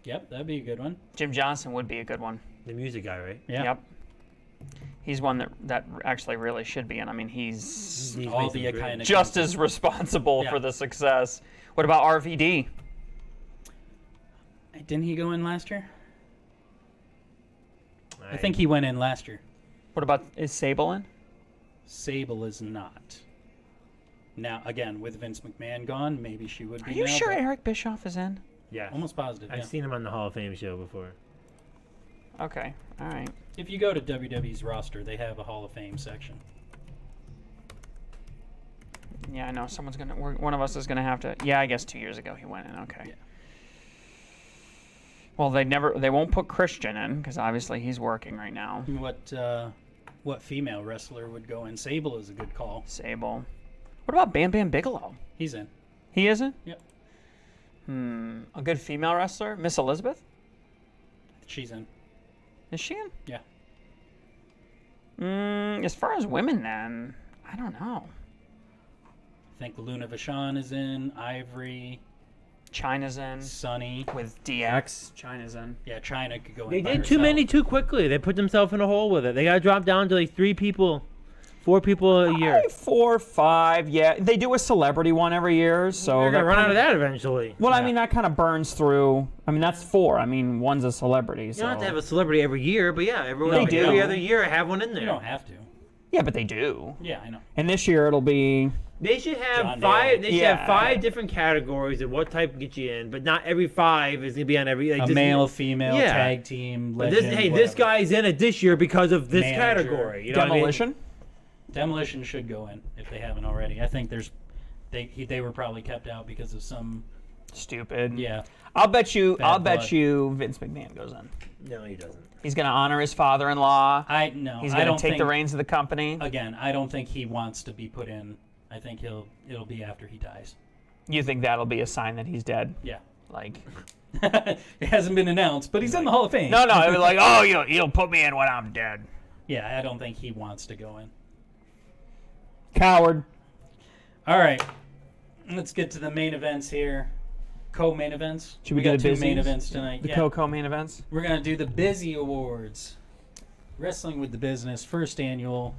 Yep, that'd be a good one. Jim Johnson would be a good one. The music guy, right? Yeah. Yep. He's one that actually really should be in. I mean, he's All the kind of just as responsible Yeah. for the success. What about RVD? Didn't he go in last year? I think he went in last year. What about, is Sable in? Sable is not. Now, again, with Vince McMahon gone, maybe she would be. Are you now, sure but Eric Bischoff is in? Yeah. Almost positive. I've Yeah. seen him on the Hall of Fame show before. Okay, all right. If you go to WWE's roster, they have a Hall of Fame section. Yeah, I know. One of us is gonna have to. Yeah, I guess 2 years ago he went in. Okay. Yeah. Well, they won't put Christian in because obviously he's working right now. What female wrestler would go in? Sable is a good call. Sable. What about Bam Bam Bigelow? He's in. He isn't? Yep. A good female wrestler? Miss Elizabeth? She's in. Is she in? Yeah. As far as women, then, I don't know. I think Luna Vachon is in. Ivory. China's in. Sunny. With DX. China's in. Yeah, China could go in. They by did too herself. many too quickly. They put themselves in a hole with it. They got to drop down to like 3 people, 4 people a year. 4 or 5, yeah. They do a celebrity one every year, so They're that gonna run kinda- out of that eventually. Well, I mean, that kind of burns through. I mean, that's 4. I mean, one's a celebrity. You So. don't have to have a celebrity every year, but yeah, They do. every other year I have one in there. You don't have to. Yeah, but they do. Yeah, I know. And this year it'll be. They should have John 5. Dale. They should Yeah. have 5 different categories of what type get you in, but not every 5 is gonna be on every. Like, A just- male, female, Yeah. tag team, But legend. this whatever. guy's in it this year because of this Manager. category. You know Demolition? Demolition should go in if they haven't already. I think they were probably kept out because of some. Stupid. Yeah. I'll bet you. Bad I'll bet blood. you. Vince McMahon goes in. what I mean? No, he doesn't. He's going to honor his father-in-law. He's I going don't to take think, the reins of the company. Again, I don't think he wants to be put in. I think it'll be after he dies. You think that'll be a sign that he's dead? Yeah. Like. It hasn't been announced, but he's in the Hall of Fame. No, it was like, oh, you'll put me in when I'm dead. Yeah, I don't think he wants to go in. Coward. All right, let's get to the main events here. Co-main events. Should we got do the 2 main busies? events tonight. The Yeah. Coco main events. We're gonna do the Busy Awards. Wrestling with the Business, first annual,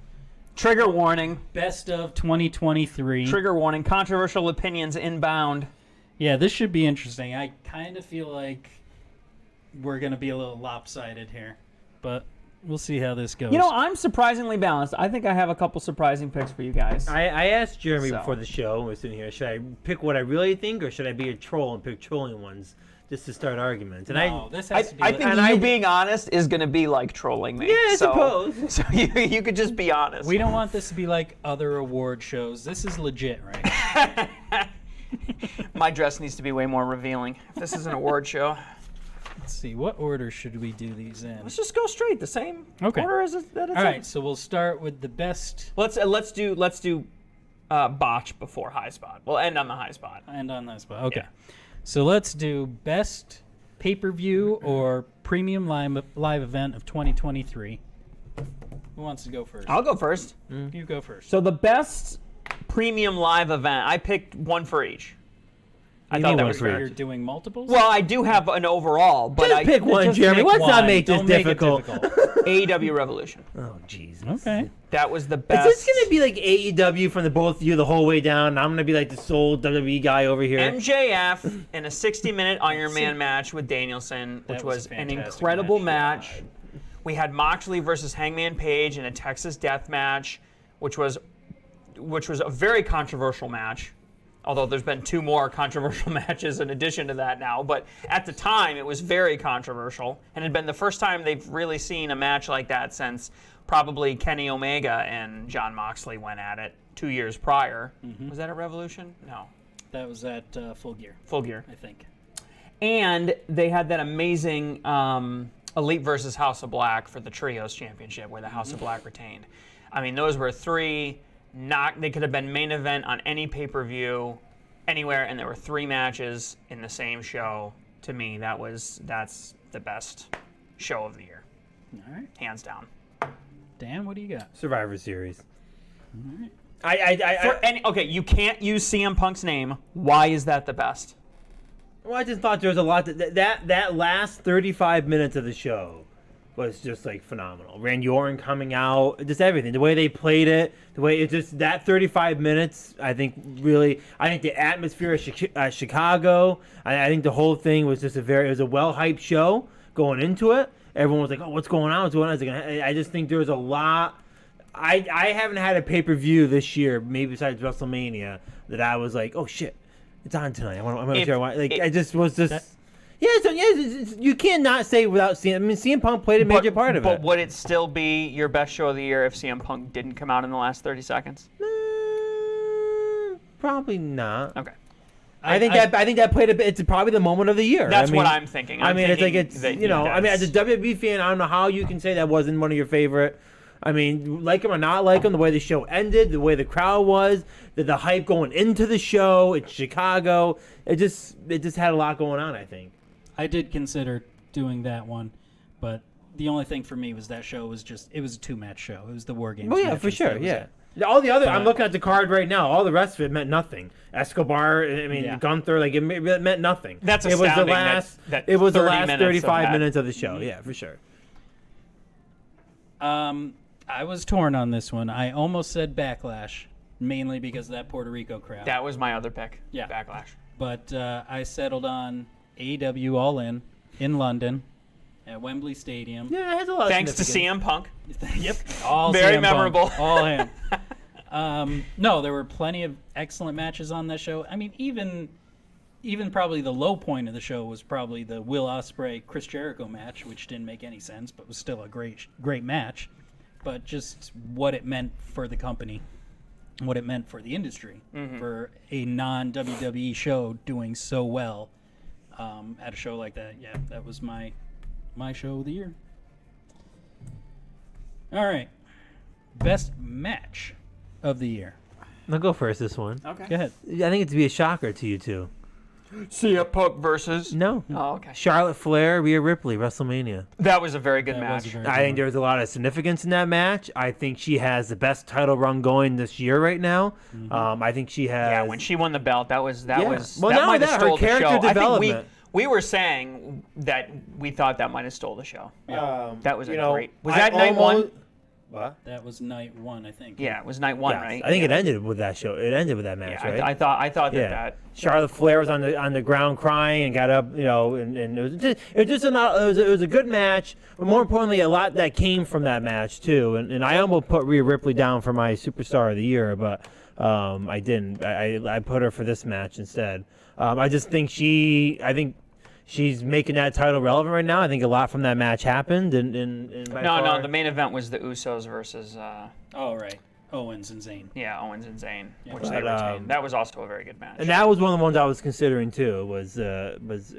Trigger warning. best of 2023. Trigger warning. Controversial opinions inbound. Yeah, this should be interesting. I kind of feel like we're gonna be a little lopsided here, but we'll see how this goes. You know, I'm surprisingly balanced. I think I have a couple surprising picks for you guys. I asked Jeremy So. before the show, when we were sitting here, should I pick what I really think or should I be a troll and pick trolling ones just to start arguments? And no, this I has to be. think and you I- being honest is going to be like trolling me. Yeah, I so, suppose. So you could just be honest. We don't want this to be like other award shows. This is legit, right? My dress needs to be way more revealing. If this is an award show, Let's see. What order should we do these in? let's just go straight. The same Okay. order as that it's All in. right, so we'll start with the best. Let's do botch before high spot. We'll end on the high spot. Okay. Yeah. So let's do best pay-per-view or premium live event of 2023. Who wants to go first? I'll go first. You go first. So the best premium live event, I picked one for each. I thought that was fair. You're doing multiples? Well, I do have an overall, but Just pick one, Jeremy. Let's not make this difficult. AEW Revolution. Oh, Jesus. Okay. That was the best. Is this going to be like AEW from the both of you the whole way down? And I'm going to be like the sole WWE guy over here. MJF in a 60-minute Iron Man match with Danielson, which was an incredible match. We had Moxley versus Hangman Page in a Texas Death Match, which was a very controversial match. Although there's been 2 more controversial matches in addition to that now. But at the time, it was very controversial. And it had been the first time they've really seen a match like that since probably Kenny Omega and Jon Moxley went at it 2 years prior. Mm-hmm. Was that at Revolution? No. That was at Full Gear. Full Gear. I think. And they had that amazing Elite versus House of Black for the Trios Championship where the House of Black retained. I mean, those were 3... they could have been main event on any pay-per-view anywhere, and there were 3 matches in the same show. To me, that's the best show of the year. All right. Hands down. Dan, what do you got? Survivor Series. All right. Okay, you can't use CM Punk's name. Why is that the best? Well, I just thought there was a lot that last 35 minutes of the show was just like phenomenal. Randy Orton coming out, just everything. The way they played it, the way it just that 35 minutes. I think the atmosphere of Chicago. I think the whole thing was just it was a well hyped show going into it. Everyone was like, "Oh, what's going on? What's going on?" I just think there was a lot. I haven't had a pay per view this year, maybe besides WrestleMania, that I was like, "Oh shit, it's on tonight." I'm not sure why. I just was just. You cannot say without seeing. I mean, CM Punk played a major part of it. But would it still be your best show of the year if CM Punk didn't come out in the last 30 seconds? Probably not. Okay. I think that played a bit. It's probably the moment of the year. That's what I'm thinking. It's as a WWE fan, I don't know how you can say that wasn't one of your favorite. I mean, like him or not like him, the way the show ended, the way the crowd was, the hype going into the show, it's Chicago. It just had a lot going on, I think. I did consider doing that one, but the only thing for me was that show was it was a 2-match show. It was the War Games. Oh yeah, for sure, yeah. All the other, I'm looking at the card right now. All the rest of it meant nothing. Escobar, Gunther, like it meant nothing. That's astounding. It was the last 35 minutes of the show. Yeah, for sure. I was torn on this one. I almost said Backlash, mainly because of that Puerto Rico crowd. That was my other pick. Yeah, Backlash. But I settled on AEW All In London at Wembley Stadium. Yeah, it has a lot. Thanks to CM Punk. Yep, all very CM memorable. Punk, all him. No, there were plenty of excellent matches on that show. I mean, even probably the low point of the show was probably the Will Ospreay Chris Jericho match, which didn't make any sense, but was still a great match. But just what it meant for the company, what it meant for the industry, for a non-WWE show doing so well at a show like that. Yeah, that was my show of the year. All right, best match of the year. I'll go first this one. Okay. Go ahead. I think it'd be a shocker to you two. CM Punk versus... No. Oh, okay. Charlotte Flair, Rhea Ripley, WrestleMania. That was a very good match. I think there was a lot of significance in that match. I think she has the best title run going this year right now. Mm-hmm. I think she has... Yeah, when she won the belt, that was... Well, that might have stole the show. Development. I think we were saying that we thought that might have stole the show. Yeah. That was great... Was that night one? What? That was night one, I think. Yeah, it was night one, right? I think it ended with that show. It ended with that match, right? I thought that Charlotte Flair was on the ground crying and got up, and it was a good match. But more importantly, a lot that came from that match too. And I almost put Rhea Ripley down for my superstar of the year, but I didn't. I put her for this match instead. I just think she's making that title relevant right now. I think a lot from that match happened. No, the main event was the Usos versus... right. Owens and Zayn. Yeah, Owens and Zayn, which they retained. That was also a very good match. And that was one of the ones I was considering, too, was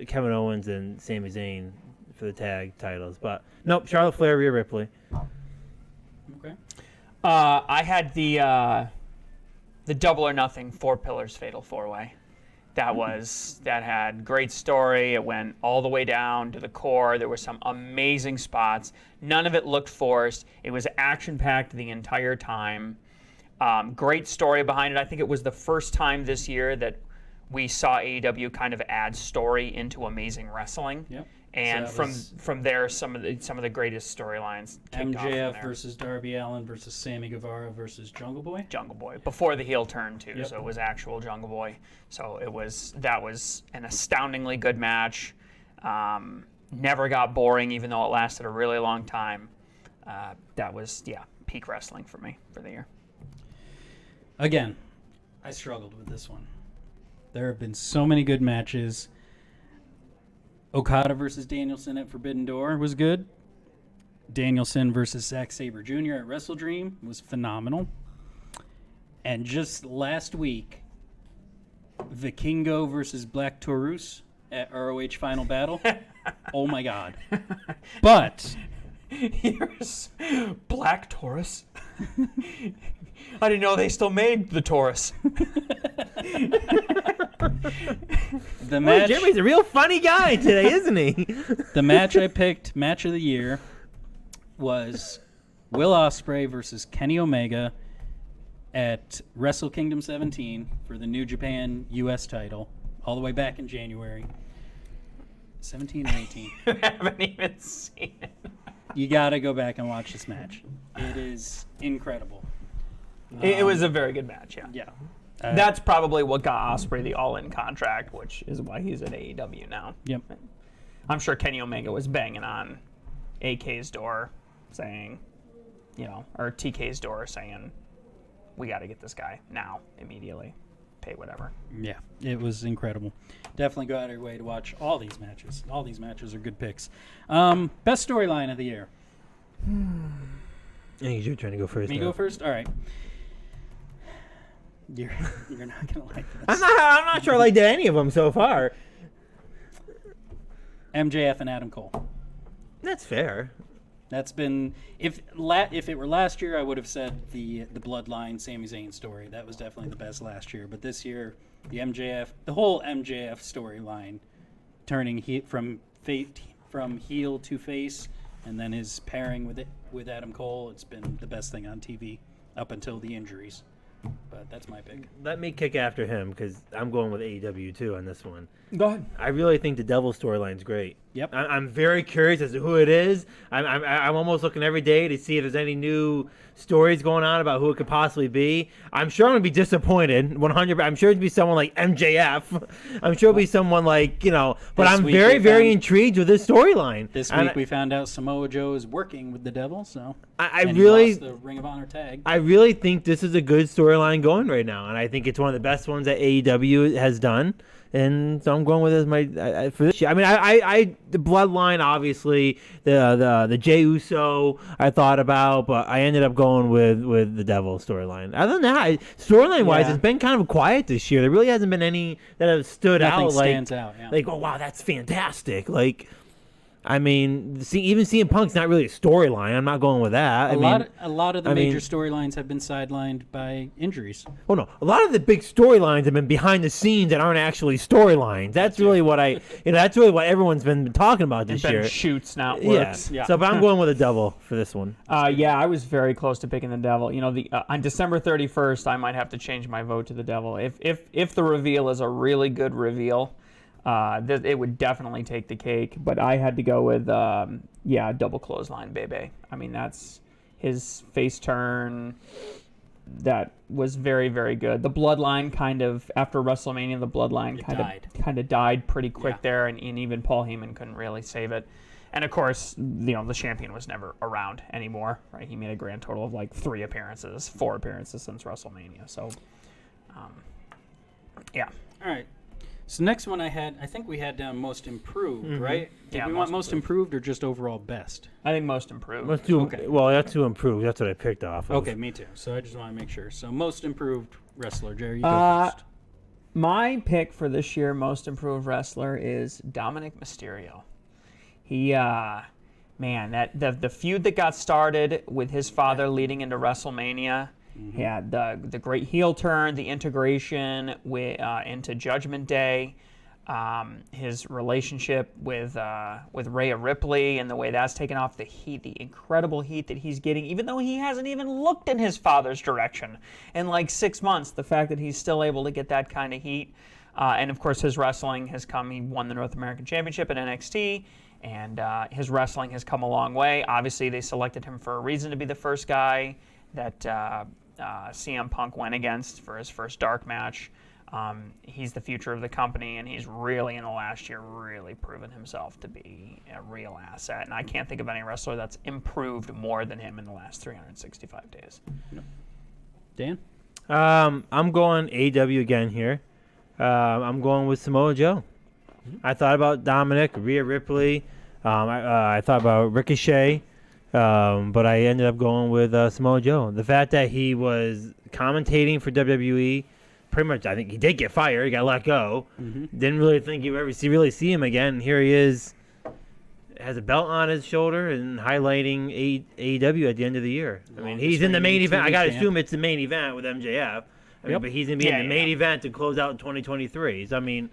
Kevin Owens and Sami Zayn for the tag titles. But, nope, Charlotte Flair, Rhea Ripley. Okay. I had the the Double or Nothing 4 Pillars Fatal 4-Way. That had great story. It went all the way down to the core. There were some amazing spots. None of it looked forced. It was action-packed the entire time. Great story behind it. I think it was the first time this year that we saw AEW kind of add story into Amazing Wrestling. Yep. And so from there, some of the greatest storylines kicked off. MJF versus Darby Allin versus Sammy Guevara versus Jungle Boy. Jungle Boy before the heel turn too, Yep. so it was actual Jungle Boy. So that was an astoundingly good match. Never got boring, even though it lasted a really long time. That was peak wrestling for me for the year. Again, I struggled with this one. There have been so many good matches. Okada versus Danielson at Forbidden Door was good. Danielson versus Zack Sabre Jr. at Wrestle Dream was phenomenal. And just last week, Vikingo versus Black Taurus at ROH Final Battle. Oh my God. But Here's Black Taurus. I didn't know they still made the Taurus. the match, Jeremy's a real funny guy today, isn't he? The match I picked, match of the year, was Will Ospreay versus Kenny Omega at Wrestle Kingdom 17 for the New Japan US title, all the way back in January. 17 or 18. I haven't even seen it. You gotta go back and watch this match. It is incredible. It was a very good match, yeah. Yeah. That's probably what got Ospreay the all-in contract, which is why he's at AEW now. Yep. I'm sure Kenny Omega was banging on AK's door saying, or TK's door saying, we got to get this guy now, immediately. Pay whatever. Yeah, it was incredible. Definitely go out of your way to watch all these matches. All these matches are good picks. Best storyline of the year. I think you're trying to go first. Me now. go first? All right. You're not gonna like this. I'm not sure I liked any of them so far. MJF and Adam Cole. That's fair. That's been if it were last year, I would have said the Bloodline Sami Zayn story. That was definitely the best last year. But this year, the whole MJF storyline, turning from heel to face, and then his pairing with Adam Cole, it's been the best thing on TV up until the injuries. But that's my pick. Let me kick after him because I'm going with AEW too on this one. Go ahead. I really think the Devil storyline's great. Yep. I'm very curious as to who it is. I'm almost looking every day to see if there's any new stories going on about who it could possibly be. I'm sure I'm gonna be disappointed. 100. I'm sure it'd be someone like MJF. I'm sure it'll be someone like But I'm very intrigued with this storyline. This week we found out Samoa Joe is working with the Devil. So I he really lost the Ring of Honor tag. I really think this is a good storyline going right now, and I think it's one of the best ones that AEW has done. And so I'm going with it as my for this year. I mean, the Bloodline, obviously, the Jey Uso I thought about, but I ended up going with the Devil storyline. Other than that, storyline wise, it's been kind of quiet this year. There really hasn't been any that have stood Nothing out. Stands out. Yeah. Like, oh wow, that's fantastic. Like, I mean, even CM Punk's not really a storyline. I'm not going with that. A lot of the major storylines have been sidelined by injuries. Oh no, a lot of the big storylines have been behind the scenes that aren't actually storylines. That's really what that's really what everyone's been talking about this year. Shoots, not works. Yeah. So, but I'm going with the Devil for this one. I was very close to picking the Devil. On December 31st, I might have to change my vote to the Devil. If the reveal is a really good reveal, it would definitely take the cake, but I had to go with double clothesline Bebe. I mean, that's his face turn. That was very, very good. The Bloodline after WrestleMania, the Bloodline kind of died pretty quick there, and even Paul Heyman couldn't really save it. And of course, the champion was never around anymore, right? He made a grand total of like 4 appearances since WrestleMania. So, yeah. All right. So next one I think we had down most improved, right? Did we want most improved or just overall best? I think most improved. Okay. Well, that's who improved. That's what I picked off of. Okay, me too. So I just want to make sure. So most improved wrestler, Jerry, you go first. My pick for this year, most improved wrestler, is Dominic Mysterio. He, the feud that got started with his father leading into WrestleMania He had the great heel turn, the integration into Judgment Day, his relationship with Rhea Ripley and the way that's taken off, the heat, the incredible heat that he's getting, even though he hasn't even looked in his father's direction in like 6 months. The fact that he's still able to get that kind of heat. And of course, his wrestling has come. He won the North American Championship at NXT, and his wrestling has come a long way. Obviously, they selected him for a reason to be the first guy that CM Punk went against for his first dark match. He's the future of the company, and he's really, in the last year, really proven himself to be a real asset. And I can't think of any wrestler that's improved more than him in the last 365 days. Dan? I'm going AEW again here. I'm going with Samoa Joe. I thought about Dominic, Rhea Ripley. I thought about Ricochet, but I ended up going with Samoa Joe. The fact that he was commentating for WWE, pretty much, I think he did get fired. He got let go. Didn't really think you ever really see him again. Here he is, has a belt on his shoulder and highlighting AEW at the end of the year. I mean, he's in the main event. I got to assume it's the main event with MJF. But he's going to be in the main event to close out 2023. So, I mean,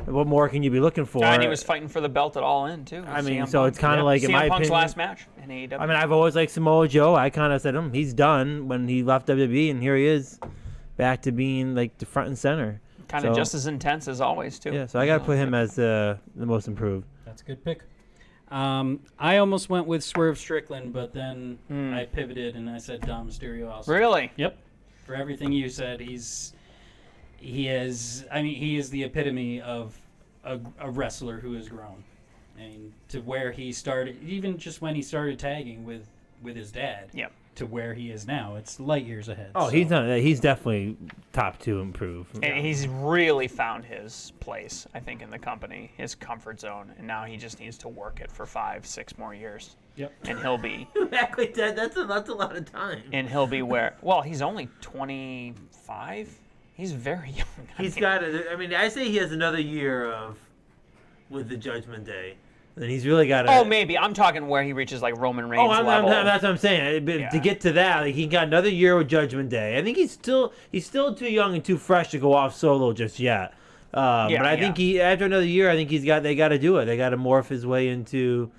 what more can you be looking for? And he was fighting for the belt at All In, too. I mean, so it's kind of like, in my CM Punk's opinion, last match in AEW. I mean, I've always liked Samoa Joe. I kind of said, he's done when he left WWE, and here he is back to being, like, the front and center. Kind of just as intense as always, too. Yeah, so I got to put him as the most improved. That's a good pick. I almost went with Swerve Strickland, but then I pivoted and I said Dom Mysterio also. Really? Yep. For everything you said, he is the epitome of a wrestler who has grown. I mean, to where he started, even just when he started tagging with his dad. Yep. To where he is now, it's light years ahead. Oh, so. He's definitely top 2 improved. And he's really found his place, I think, in the company, his comfort zone, and now he just needs to work it for 5-6 more years. Yep. And he'll be Exactly. That's a lot of time. And he'll be where? Well, he's only 25. He's very young. I say he has another year with the Judgment Day. Then he's really got to. Oh, maybe. I'm talking where he reaches like Roman Reigns level. That's what I'm saying. To get to that, like, he got another year with Judgment Day. I think he's still too young and too fresh to go off solo just yet. But I think after another year, I think they got to do it. They got to morph his way into.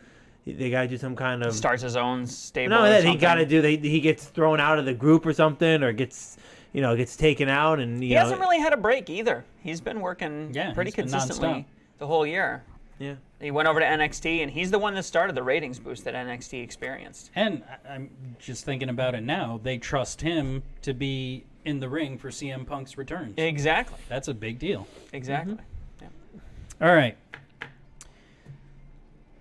They got to do some kind of. Starts his own stable. No, that he got to do. He gets thrown out of the group or something, or gets taken out, and he hasn't really had a break either. He's been working pretty consistently the whole year. Yeah. He went over to NXT, and he's the one that started the ratings boost that NXT experienced. And I'm just thinking about it now. They trust him to be in the ring for CM Punk's return. Exactly. That's a big deal. Exactly. Yeah. All right.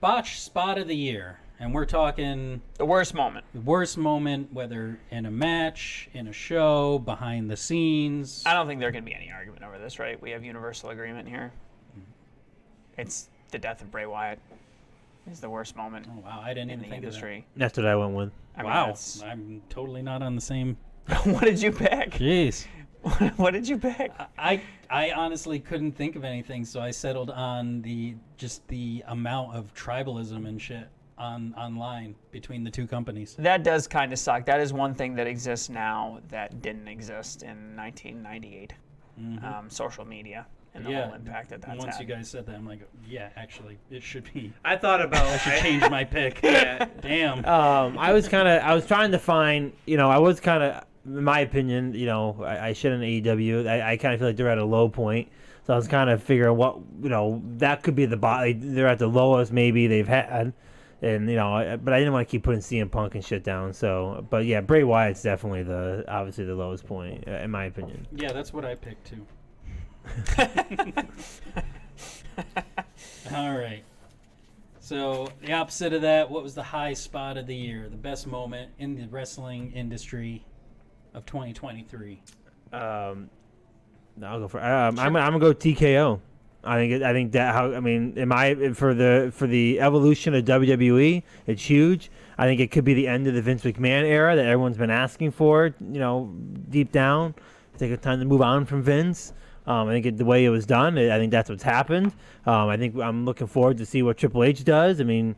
Botch spot of the year. And we're talking... The worst moment. The worst moment, whether in a match, in a show, behind the scenes. I don't think there can be any argument over this, right? We have universal agreement here. It's... The death of Bray Wyatt is the worst moment. Oh wow! I didn't even think industry. Of that. That's what I went with. Wow! I'm totally not on the same. What did you pick? Jeez. What did you pick? I honestly couldn't think of anything, so I settled on the amount of tribalism and shit online between the two companies. That does kind of suck. That is one thing that exists now that didn't exist in 1998. Social media. And the whole impact that's once had. you guys said that, I'm like, yeah, actually, it should be. I thought about. I should change my pick. Damn. I was trying to find. I was kind of, in my opinion, I shouldn't AEW. I kind of feel like they're at a low point. So I was kind of figuring what, that could be they're at the lowest maybe they've had. And, but I didn't want to keep putting CM Punk and shit down. So, but yeah, Bray Wyatt's definitely obviously the lowest point, in my opinion. Yeah, that's what I picked too. All right. So the opposite of that, what was the high spot of the year? The best moment in the wrestling industry of 2023? I'll go for. I'm gonna go TKO. I think for the evolution of WWE, it's huge. I think it could be the end of the Vince McMahon era that everyone's been asking for. Deep down, I think it's time to move on from Vince. I think the way it was done, I think that's what's happened. I think I'm looking forward to see what Triple H does. I mean,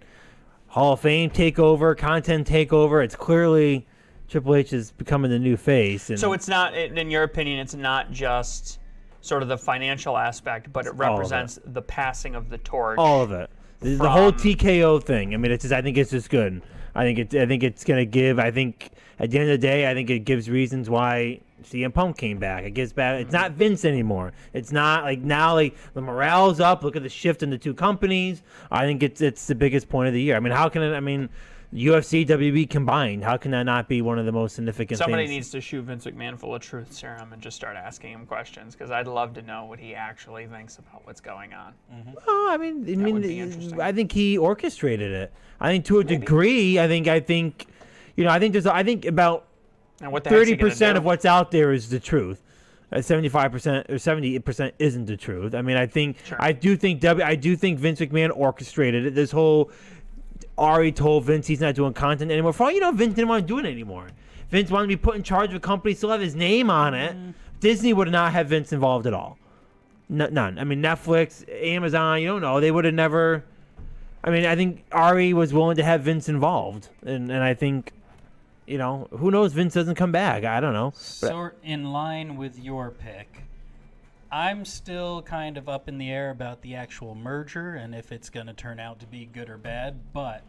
Hall of Fame takeover, content takeover. It's clearly Triple H is becoming the new face. And so it's not, in your opinion, it's not just sort of the financial aspect, but it represents the passing of the torch. All of it. The whole TKO thing. I mean, I think it's just good. I think it's gonna give. I think at the end of the day, I think it gives reasons why CM Punk came back. It gives back. It's not Vince anymore. It's not like now. Like the morale's up. Look at the shift in the two companies. I think it's the biggest point of the year. I mean, how can it? I mean, UFC, WB combined. How can that not be one of the most significant Somebody things? needs to shoot Vince McMahon full of truth serum and just start asking him questions, because I'd love to know what he actually thinks about what's going on. Mm-hmm. Well, would be interesting. I think he orchestrated it. I think to a degree. I think about 30% of what's out there is the truth. 75% or 70% isn't the truth. I mean, I do think Vince McMahon orchestrated it. This whole Ari told Vince he's not doing content anymore. For all you know, Vince didn't want to do it anymore. Vince wanted to be put in charge of a company, still have his name on it. Disney would not have Vince involved at all. None. I mean, Netflix, Amazon, you don't know. They would have never. I mean, I think Ari was willing to have Vince involved. And I think, who knows, Vince doesn't come back. I don't know. So in line with your pick, I'm still kind of up in the air about the actual merger and if it's going to turn out to be good or bad, but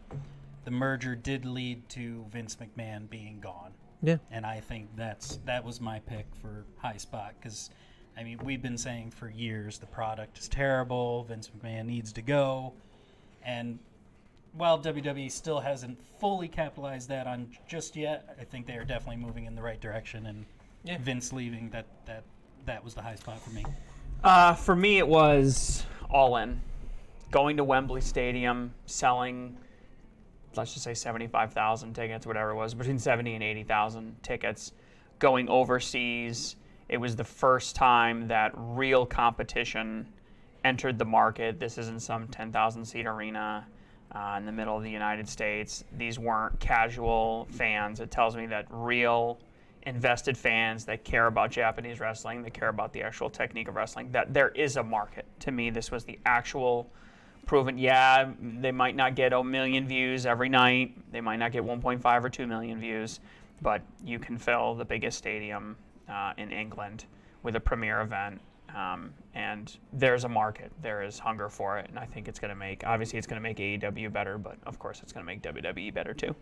the merger did lead to Vince McMahon being gone. Yeah. And I think that was my pick for high spot, because, I mean, we've been saying for years the product is terrible, Vince McMahon needs to go, and while WWE still hasn't fully capitalized that on just yet, I think they are definitely moving in the right direction, and Vince leaving, that was the high spot for me. For me, it was all in. Going to Wembley Stadium, selling, let's just say 75,000 tickets, whatever it was, between 70 and 80,000 tickets. Going overseas, it was the first time that real competition entered the market. This isn't some 10,000 seat arena in the middle of the United States. These weren't casual fans. It tells me that real invested fans that care about Japanese wrestling, that care about the actual technique of wrestling, that there is a market. To me, this was the actual proven. Yeah, they might not get a million views every night. They might not get 1.5 or 2 million views, but you can fill the biggest stadium in England with a premier event. And there's a market. There is hunger for it, and I think it's going to make AEW better, but of course it's going to make WWE better too,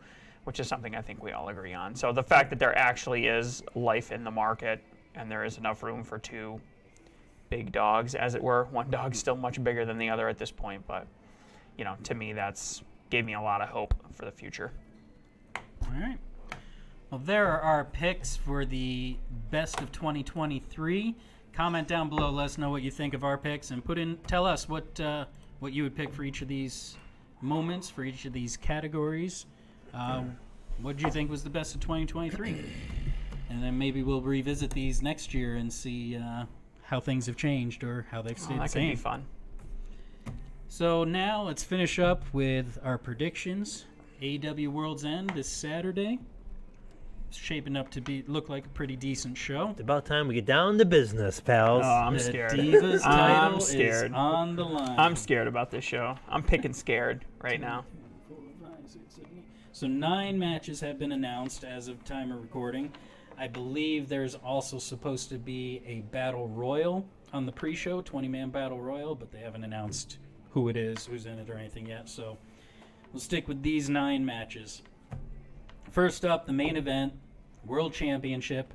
which is something I think we all agree on. So the fact that there actually is life in the market and there is enough room for two big dogs, as it were. One dog's still much bigger than the other at this point, but to me that's gave me a lot of hope for the future. All right. Well, there are our picks for the best of 2023. Comment down below. Let us know what you think of our picks, and tell us what you would pick for each of these moments, for each of these categories. What did you think was the best of 2023? And then maybe we'll revisit these next year and see how things have changed or how they've stayed the same. That could be fun. So now let's finish up with our predictions. AEW Worlds End this Saturday. It's shaping up to look like a pretty decent show. It's about time we get down to business, pals. Oh, I'm scared. Divas title is on the line. I'm scared about this show. I'm picking scared right now. So 9 matches have been announced as of time of recording. I believe there's also supposed to be a battle royal on the pre-show, 20-man battle royal, but they haven't announced who it is, who's in it, or anything yet. So we'll stick with these 9 matches. First up, the main event, World Championship,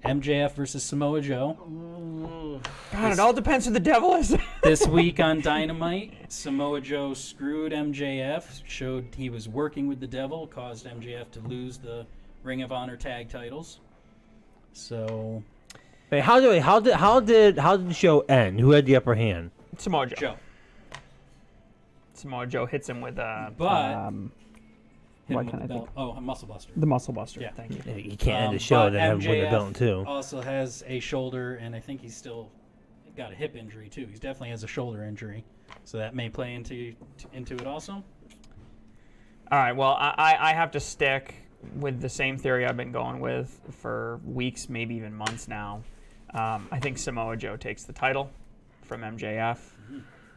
MJF versus Samoa Joe. God, it all depends who the devil is. This week on Dynamite, Samoa Joe screwed MJF, showed he was working with the devil, caused MJF to lose the Ring of Honor tag titles. So, wait, how did the show end? Who had the upper hand? Samoa Joe. Samoa Joe hits him with a. What can I think? Oh, a Muscle Buster. The Muscle Buster. Yeah. Thank you. You can't end the show that have win the belt too. Also has a shoulder, and I think he's still got a hip injury too. He definitely has a shoulder injury, so that may play into it also. All right. Well, I have to stick with the same theory I've been going with for weeks, maybe even months now. I think Samoa Joe takes the title from MJF,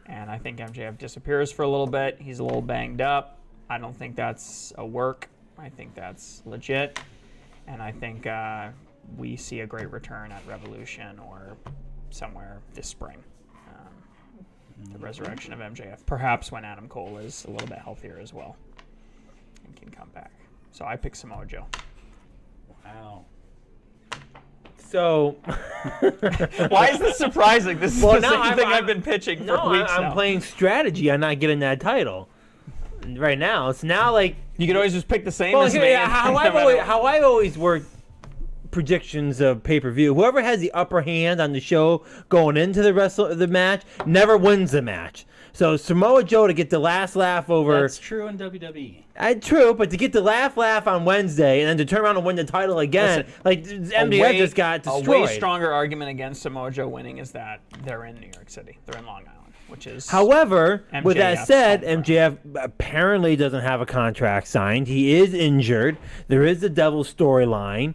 and I think MJF disappears for a little bit. He's a little banged up. I don't think that's a work. I think that's legit. And I think we see a great return at Revolution or somewhere this spring. The resurrection of MJF, perhaps when Adam Cole is a little bit healthier as well and can come back. So I pick Samoa Joe. Wow. So, why is this surprising? This is the same thing I've been pitching for weeks now. I'm playing strategy on not getting that title right now. It's now like you could always just pick the same as me. How I've always worked predictions of pay-per-view. Whoever has the upper hand on the show going into the match never wins the match. So Samoa Joe to get the last laugh over. That's true in WWE. True, but to get the laugh on Wednesday and then to turn around and win the title again, MJF just got destroyed. A way stronger argument against Samoa Joe winning is that they're in New York City. They're in Long Island, which is. However, MJF's with that said, MJF apparently doesn't have a contract signed. He is injured. There is the Devil storyline.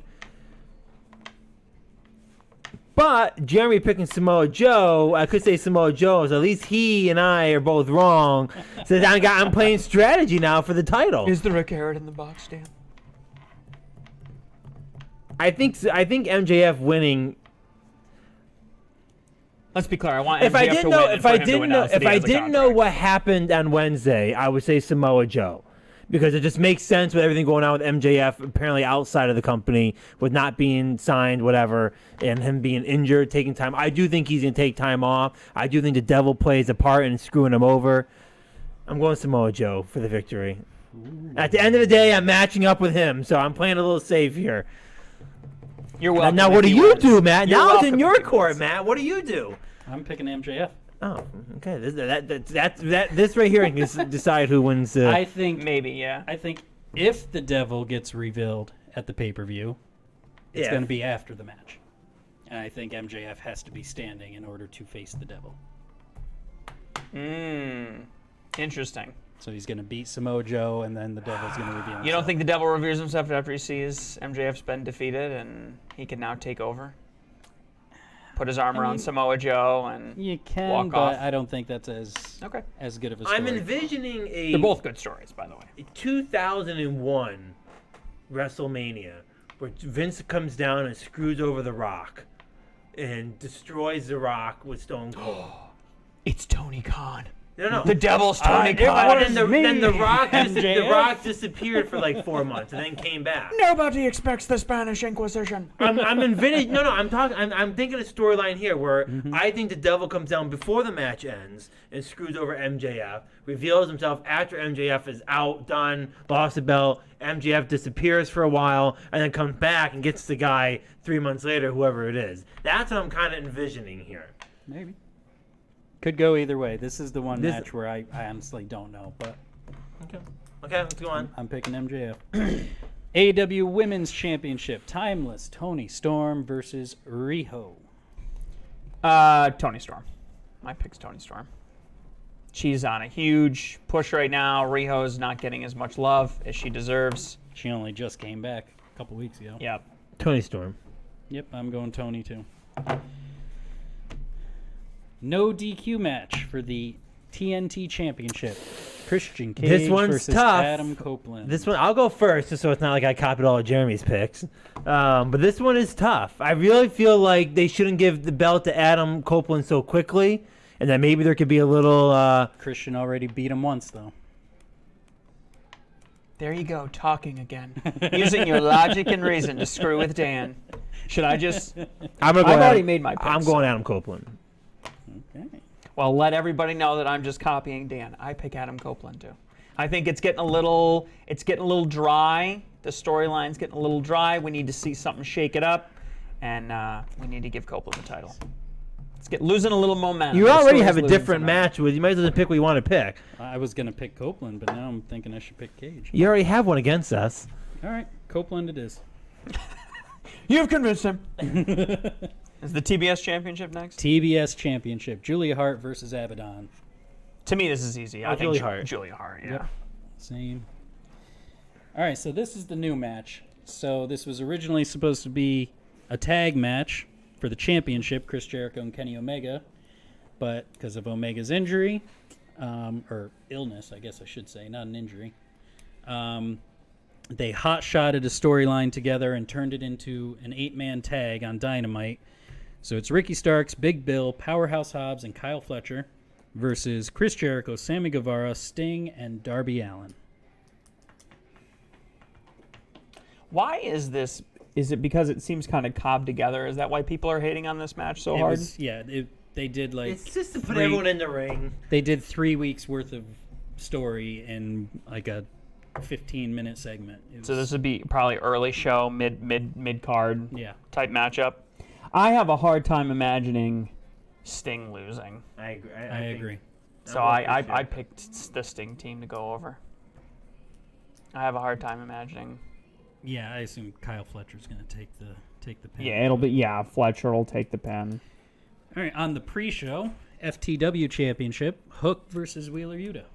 But Jeremy picking Samoa Joe, I could say Samoa Joe, so at least he and I are both wrong. So I'm playing strategy now for the title. Is there a carrot in the box, Dan? I think MJF winning. Let's be clear. I want MJF to win. If I didn't know what happened on Wednesday, I would say Samoa Joe. Because it just makes sense with everything going on with MJF, apparently outside of the company, with not being signed, whatever, and him being injured, taking time. I do think he's going to take time off. I do think the devil plays a part in screwing him over. I'm going Samoa Joe for the victory. Ooh. At the end of the day, I'm matching up with him, so I'm playing a little safe here. You're welcome. Now, what do you do, Matt? Now it's in your court, Matt. What do you do? I'm picking MJF. Oh, okay. This right here can decide who wins. I think maybe, yeah. I think if the devil gets revealed at the pay-per-view, it's going to be after the match, and I think MJF has to be standing in order to face the devil. Interesting. So he's going to beat Samoa Joe, and then the devil's going to reveal himself. You don't think the devil reveals himself after he sees MJF's been defeated and he can now take over? Put his arm around Samoa Joe and you can, walk but off. I don't think that's as good of a story. I'm envisioning They're both good stories, by the way. 2001 WrestleMania where Vince comes down and screws over The Rock and destroys The Rock with Stone Cold. It's Tony Khan. No. The devil's Tony Khan. And then the Rock disappeared for like 4 months and then came back. Nobody expects the Spanish Inquisition. I'm thinking a storyline here where I think the devil comes down before the match ends and screws over MJF, reveals himself after MJF is out, done, lost the belt. MJF disappears for a while and then comes back and gets the guy 3 months later, whoever it is. That's what I'm kind of envisioning here. Maybe. Could go either way. This is the one match where I honestly don't know, but okay, let's go on. I'm picking MJF. AEW Women's Championship, Timeless, Toni Storm versus Riho. Toni Storm. My pick's Toni Storm. She's on a huge push right now. Riho's not getting as much love as she deserves. She only just came back a couple weeks ago. Yep. Toni Storm. Yep, I'm going Toni too. No DQ match for the TNT Championship. Christian Cage versus tough. Adam Copeland. This one, I'll go first, just so it's not like I copied all of Jeremy's picks. But this one is tough. I really feel like they shouldn't give the belt to Adam Copeland so quickly, and that maybe there could be a little... Christian already beat him once, though. There you go, talking again. Using your logic and reason to screw with Dan. Should I just... I've already made my picks. I'm going Adam Copeland. Okay. Well, let everybody know that I'm just copying Dan. I pick Adam Copeland too. I think it's getting a little dry. The storyline's getting a little dry. We need to see something shake it up, and we need to give Copeland the title. It's losing a little momentum. You already have a different match with. You might as well pick what you want to pick. I was gonna pick Copeland, but now I'm thinking I should pick Cage. You already have one against us. All right, Copeland it is. You've convinced him. Is the TBS Championship next? TBS Championship. Julia Hart versus Abaddon. To me, this is easy. I think Julia Hart, yeah. Yep. Same. All right, so this is the new match. So this was originally supposed to be a tag match for the championship, Chris Jericho and Kenny Omega. But because of Omega's injury, or illness, I guess I should say, not an injury, They hot-shotted a storyline together and turned it into an 8-man tag on Dynamite. So it's Ricky Starks, Big Bill, Powerhouse Hobbs, and Kyle Fletcher versus Chris Jericho, Sammy Guevara, Sting, and Darby Allin. Why is this? Is it because it seems kind of cobbed together? Is that why people are hating on this match so hard? They did like... It's just to put everyone in the ring. They did 3 weeks worth of story in like a 15-minute segment. So this would be probably early show, mid card type matchup. I have a hard time imagining Sting losing. I agree. I agree. So I picked the Sting team to go over. I have a hard time imagining. Yeah, I assume Kyle Fletcher's going to take the pin. Yeah, Fletcher will take the pin. All right, on the pre-show, FTW Championship, Hook versus Wheeler Yuta.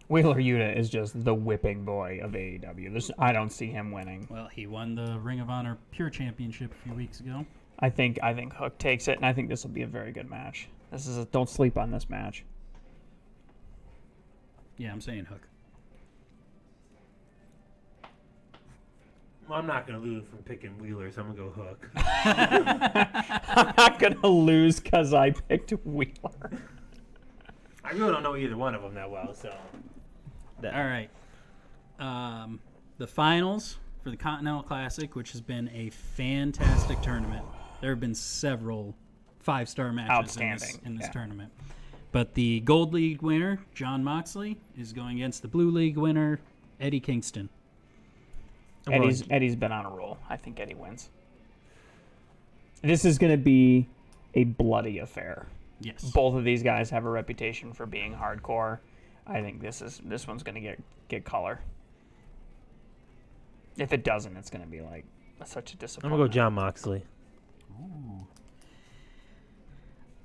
Wheeler Yuta is just the whipping boy of AEW. I don't see him winning. Well, he won the Ring of Honor Pure Championship a few weeks ago. I think Hook takes it, and I think this will be a very good match. Don't sleep on this match. Yeah, I'm saying Hook. I'm not going to lose from picking Wheeler, so I'm going to go Hook. I'm not going to lose because I picked Wheeler. I really don't know either one of them that well, so... All right. The finals for the Continental Classic, which has been a fantastic tournament. There have been several 5-star matches in this tournament. But the Gold League winner, Jon Moxley, is going against the Blue League winner, Eddie Kingston. Eddie's been on a roll. I think Eddie wins. This is going to be a bloody affair. Yes. Both of these guys have a reputation for being hardcore. I think this one's going to get color. If it doesn't, it's going to be like such a disappointment. I'm going to go Jon Moxley. Ooh.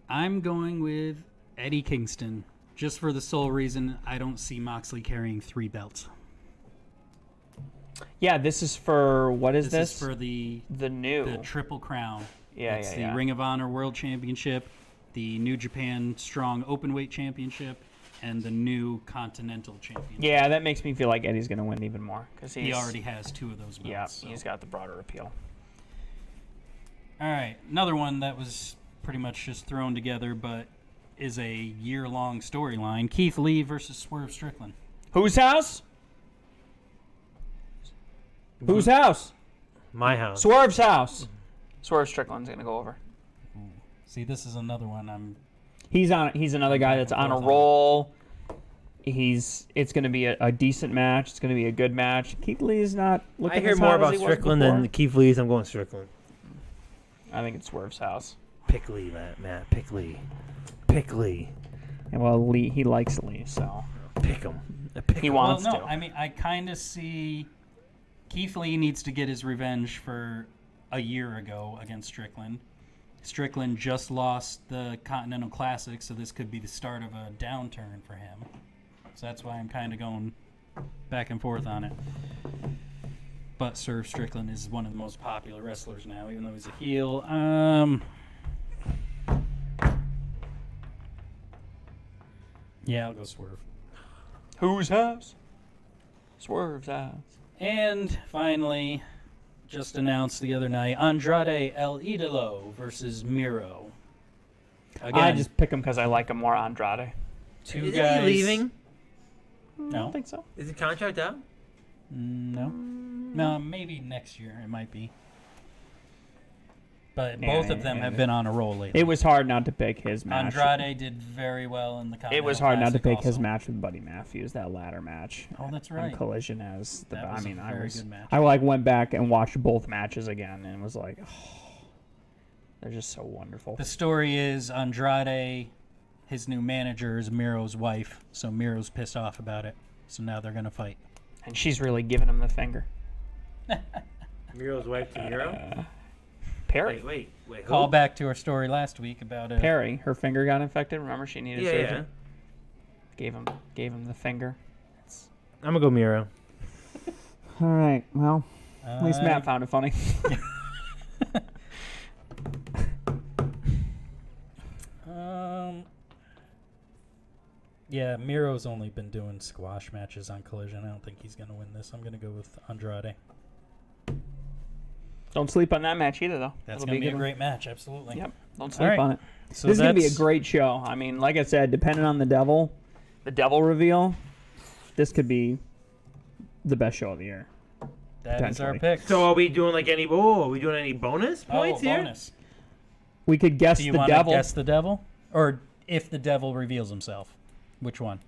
I'm going with Eddie Kingston, just for the sole reason I don't see Moxley carrying 3 belts. Yeah, this is for, what is this? This is for the Triple Crown. It's the Ring of Honor World Championship, the New Japan Strong Openweight Championship, and the new Continental Championship. Yeah, that makes me feel like Eddie's going to win even more. He already has 2 of those belts. Yeah, so. He's got the broader appeal. All right, another one that was pretty much just thrown together, but is a year-long storyline. Keith Lee versus Swerve Strickland. Whose house? Whose house? My house. Swerve's house. Swerve Strickland's going to go over. See, this is another one He's another guy that's on a roll. It's going to be a decent match. It's going to be a good match. Keith Lee's not looking. I hear more about Strickland than Keith Lee's. I'm going Strickland. I think it's Swerve's house. Pick Lee, Matt. Pick Lee. Pick Lee. Yeah, well, Lee, he likes Lee, so pick him. He wants to. I mean, I kind of see Keith Lee needs to get his revenge for a year ago against Strickland. Strickland just lost the Continental Classic, so this could be the start of a downturn for him. So that's why I'm kind of going back and forth on it. But Swerve Strickland is one of the most popular wrestlers now, even though he's a heel. Yeah, I'll go Swerve. Whose house? Swerve's house. And finally, just announced the other night, Andrade El Idolo versus Miro. Again, I just pick him because I like him more, Andrade. Is he leaving? No. I don't think so. Is the contract out? No. No, maybe next year it might be. But both of them have been on a roll lately. It was hard not to pick his match. Andrade did very well in the Continental It was hard not to pick also. his match with Buddy Matthews, that ladder match. Oh, that's right. And Collision as the. That was a very good match. I went back and watched both matches again and was like, oh, they're just so wonderful. The story is Andrade, his new manager is Miro's wife, so Miro's pissed off about it. So now they're gonna fight. And she's really giving him the finger. Miro's wife to Miro? Perry. Wait. Call back to our story last week about Perry. Her finger got infected. Remember, she needed surgery. Yeah. Gave him the finger. I'm gonna go Miro. All right. Well, at least Matt found it funny. Yeah, Miro's only been doing squash matches on Collision. I don't think he's going to win this. I'm going to go with Andrade. Don't sleep on that match either, though. That's going to be a great match, absolutely. Yep, don't sleep on it. So this is going to be a great show. I mean, like I said, depending on the devil reveal, this could be the best show of the year. That is our pick. So are we doing any bonus points here? Bonus. We could guess the devil. Do you want to guess the devil? Or if the devil reveals himself? Which one?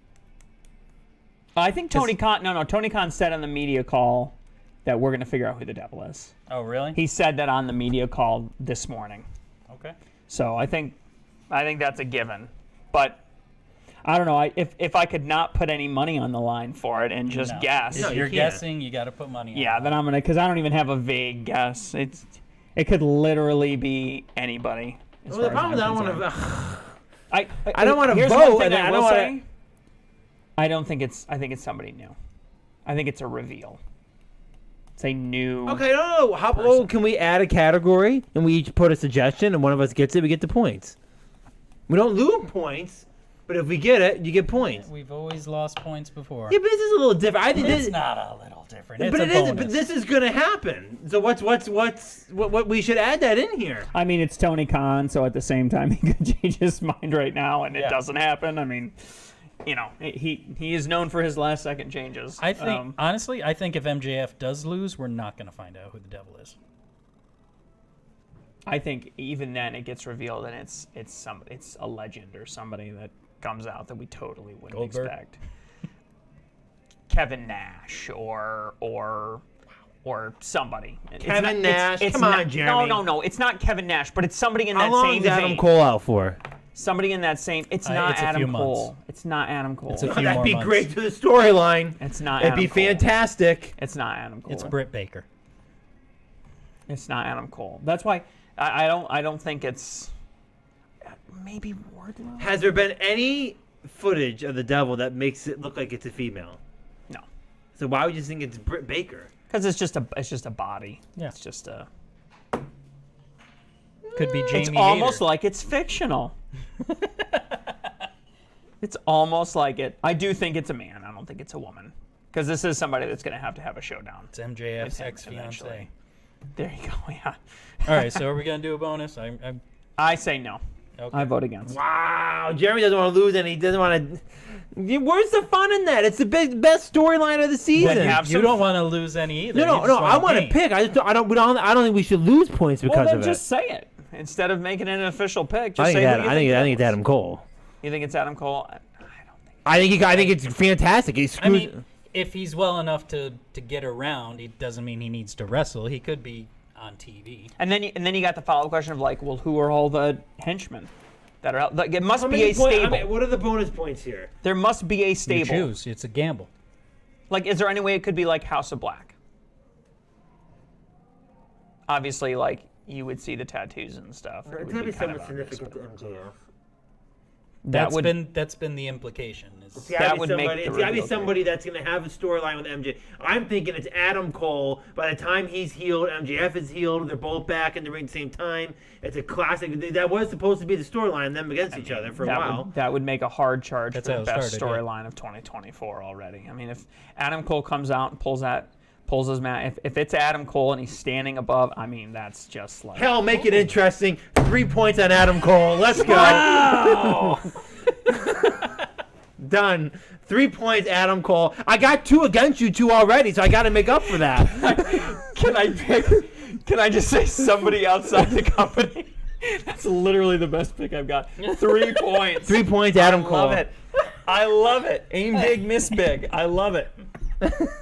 I think Tony Khan... No. Tony Khan said on the media call that we're going to figure out who the devil is. Oh, really? He said that on the media call this morning. Okay. So I think that's a given. But I don't know. If I could not put any money on the line for it and just guess... If you're guessing, you got to put money on it. Yeah, then I'm going to... Because I don't even have a vague guess. It could literally be anybody. Well, the problem is I don't want to... I don't want to vote. I don't think it's. I think it's somebody new. I think it's a reveal. It's a new. Okay, no. How can we add a category and we each put a suggestion and one of us gets it? We get the points. We don't lose points, but if we get it, you get points. We've always lost points before. Yeah, but this is a little different. I think it's not a little different. It's but a it bonus. is. But this is gonna happen. So what we should add that in here? I mean, it's Tony Khan, so at the same time, he could change his mind right now, and it doesn't happen. I mean, he is known for his last second changes. I think honestly, if MJF does lose, we're not gonna find out who the devil is. I think even then it gets revealed, and it's a legend or somebody that comes out that we totally wouldn't expect. Kevin Nash or somebody. Kevin Nash. Come on, Jeremy. No. It's not Kevin Nash, but it's somebody in that How long same is Adam vein. Cole out for? Somebody in that same. It's not Adam Cole. It's not Adam Cole. That'd be great to the storyline. It's not. It'd be fantastic. It's not Adam Cole. It's Britt Baker. It's not Adam Cole. That's why I don't think it's. Maybe Wardlow. Has there been any footage of the devil that makes it look like it's a female? No. So why would you think it's Britt Baker? Because it's just a body. Yeah. It's just a. Could be Jamie. It's almost like it's fictional. It's almost like it. I do think it's a man. I don't think it's a woman. Because this is somebody that's going to have a showdown. It's MJF's ex-fiancée. There you go. Yeah. All right. So are we going to do a bonus? I say no. Okay. I vote against. Wow. Jeremy doesn't want to lose, and he doesn't want to. Where's the fun in that? It's the best storyline of the season. You don't want to lose any either. No. I want to pick. I don't think we should lose points because of it. Just say it instead of making it an official pick. Just I think it's Adam Cole. You think it's Adam Cole? I think it's fantastic. If he's well enough to get around, it doesn't mean he needs to wrestle. He could be on TV. And then you got the follow-up question of well, who are all the henchmen that are out? It must be a stable. What are the bonus points here? There must be a stable. You choose. It's a gamble. Is there any way it could be like House of Black? Obviously, you would see the tattoos and stuff. It's gonna be something significant to MJF. That's been the implication. It's gotta be somebody that's gonna have a storyline with MJ. I'm thinking it's Adam Cole. By the time he's healed, MJF is healed. They're both back in the ring at the same time. It's a classic. That was supposed to be the storyline, them against each other for a while. That would make a hard charge for the best storyline of 2024 already. I mean, if Adam Cole comes out and pulls his mat, if it's Adam Cole and he's standing above, I mean, that's just like... Hell, make it interesting. 3 points on Adam Cole. Let's go. Wow. Done. 3 points, Adam Cole. I got 2 against you 2 already, so I got to make up for that. Can I just say somebody outside the company? That's literally the best pick I've got. 3 points. 3 points, Adam Cole. I love it. Aim big, miss big. I love it.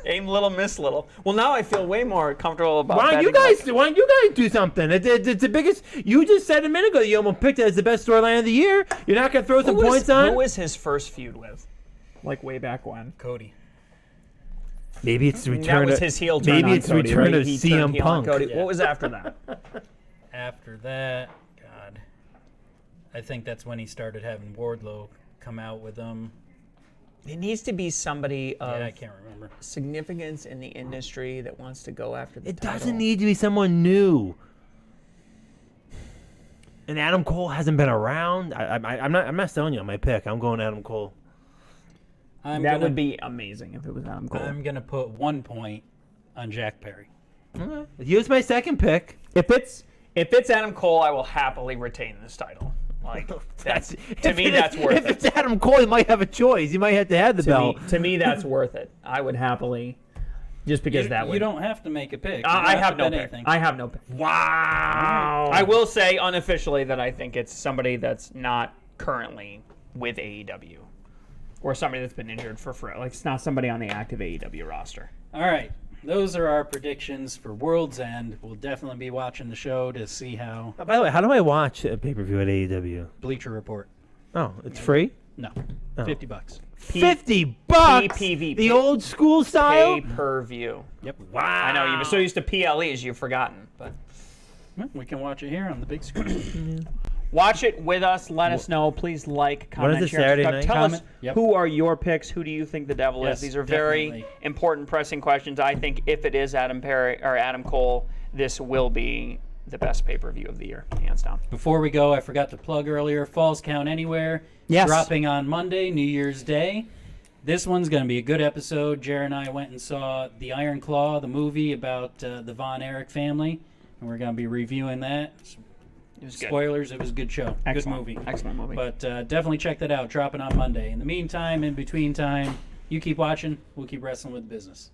Aim little, miss little. Well, now I feel way more comfortable about. Why don't you guys do something? It's the biggest. You just said a minute ago that you almost picked it as the best storyline of the year. You're not gonna throw some points on. Who was his first feud with? Way back when? Cody. Maybe it's the return. That was his heel turn. Maybe it's the return of CM Punk. Yeah. What was after that? After that, God, I think that's when he started having Wardlow come out with him. It needs to be somebody of I can't remember. significance in the industry that wants to go after the title. It doesn't need to be someone new. And Adam Cole hasn't been around. I'm not selling you on my pick. I'm going Adam Cole. That would be amazing if it was Adam Cole. I'm going to put 1 point on Jack Perry. Here's my second pick. If it's Adam Cole, I will happily retain this title. Like that's to me, that's worth it. If it's Adam Cole, he might have a choice. He might have to have the belt. To me, that's worth it. I would happily, just because You don't have to make a pick. I have no pick. I have no pick. Wow. I will say unofficially that I think it's somebody that's not currently with AEW, or somebody that's been injured for forever. Like it's not somebody on the active AEW roster. All right. Those are our predictions for World's End. We'll definitely be watching the show to see how. By the way, how do I watch a pay-per-view at AEW? Bleacher Report. Oh, it's free? No, Oh. $50. $50. PPV. The old school style. Pay-per-view. Yep. Wow. I know you've been so used to PLEs, you've forgotten. But Well, we can watch it here on the big screen. watch it with us. Let us know. Please like, comment, When is it, share, Saturday subscribe. night? Tell us Comment. Yep. who are your picks. Who do you think the devil Yes, is? These are very definitely. important, pressing questions. I think if it is Adam Perry or Adam Cole, this will be the best pay-per-view of the year, hands down. Before we go, I forgot to plug earlier. Falls Count Anywhere. Yes. Dropping on Monday, New Year's Day. This one's going to be a good episode. Jared and I went and saw The Iron Claw, the movie about the Von Erich family, and we're going to be reviewing that. It was good. Spoilers, it was a good show. Excellent. Good movie. Excellent movie. But definitely check that out. Dropping on Monday. In the meantime, in between time, you keep watching. We'll keep wrestling with business.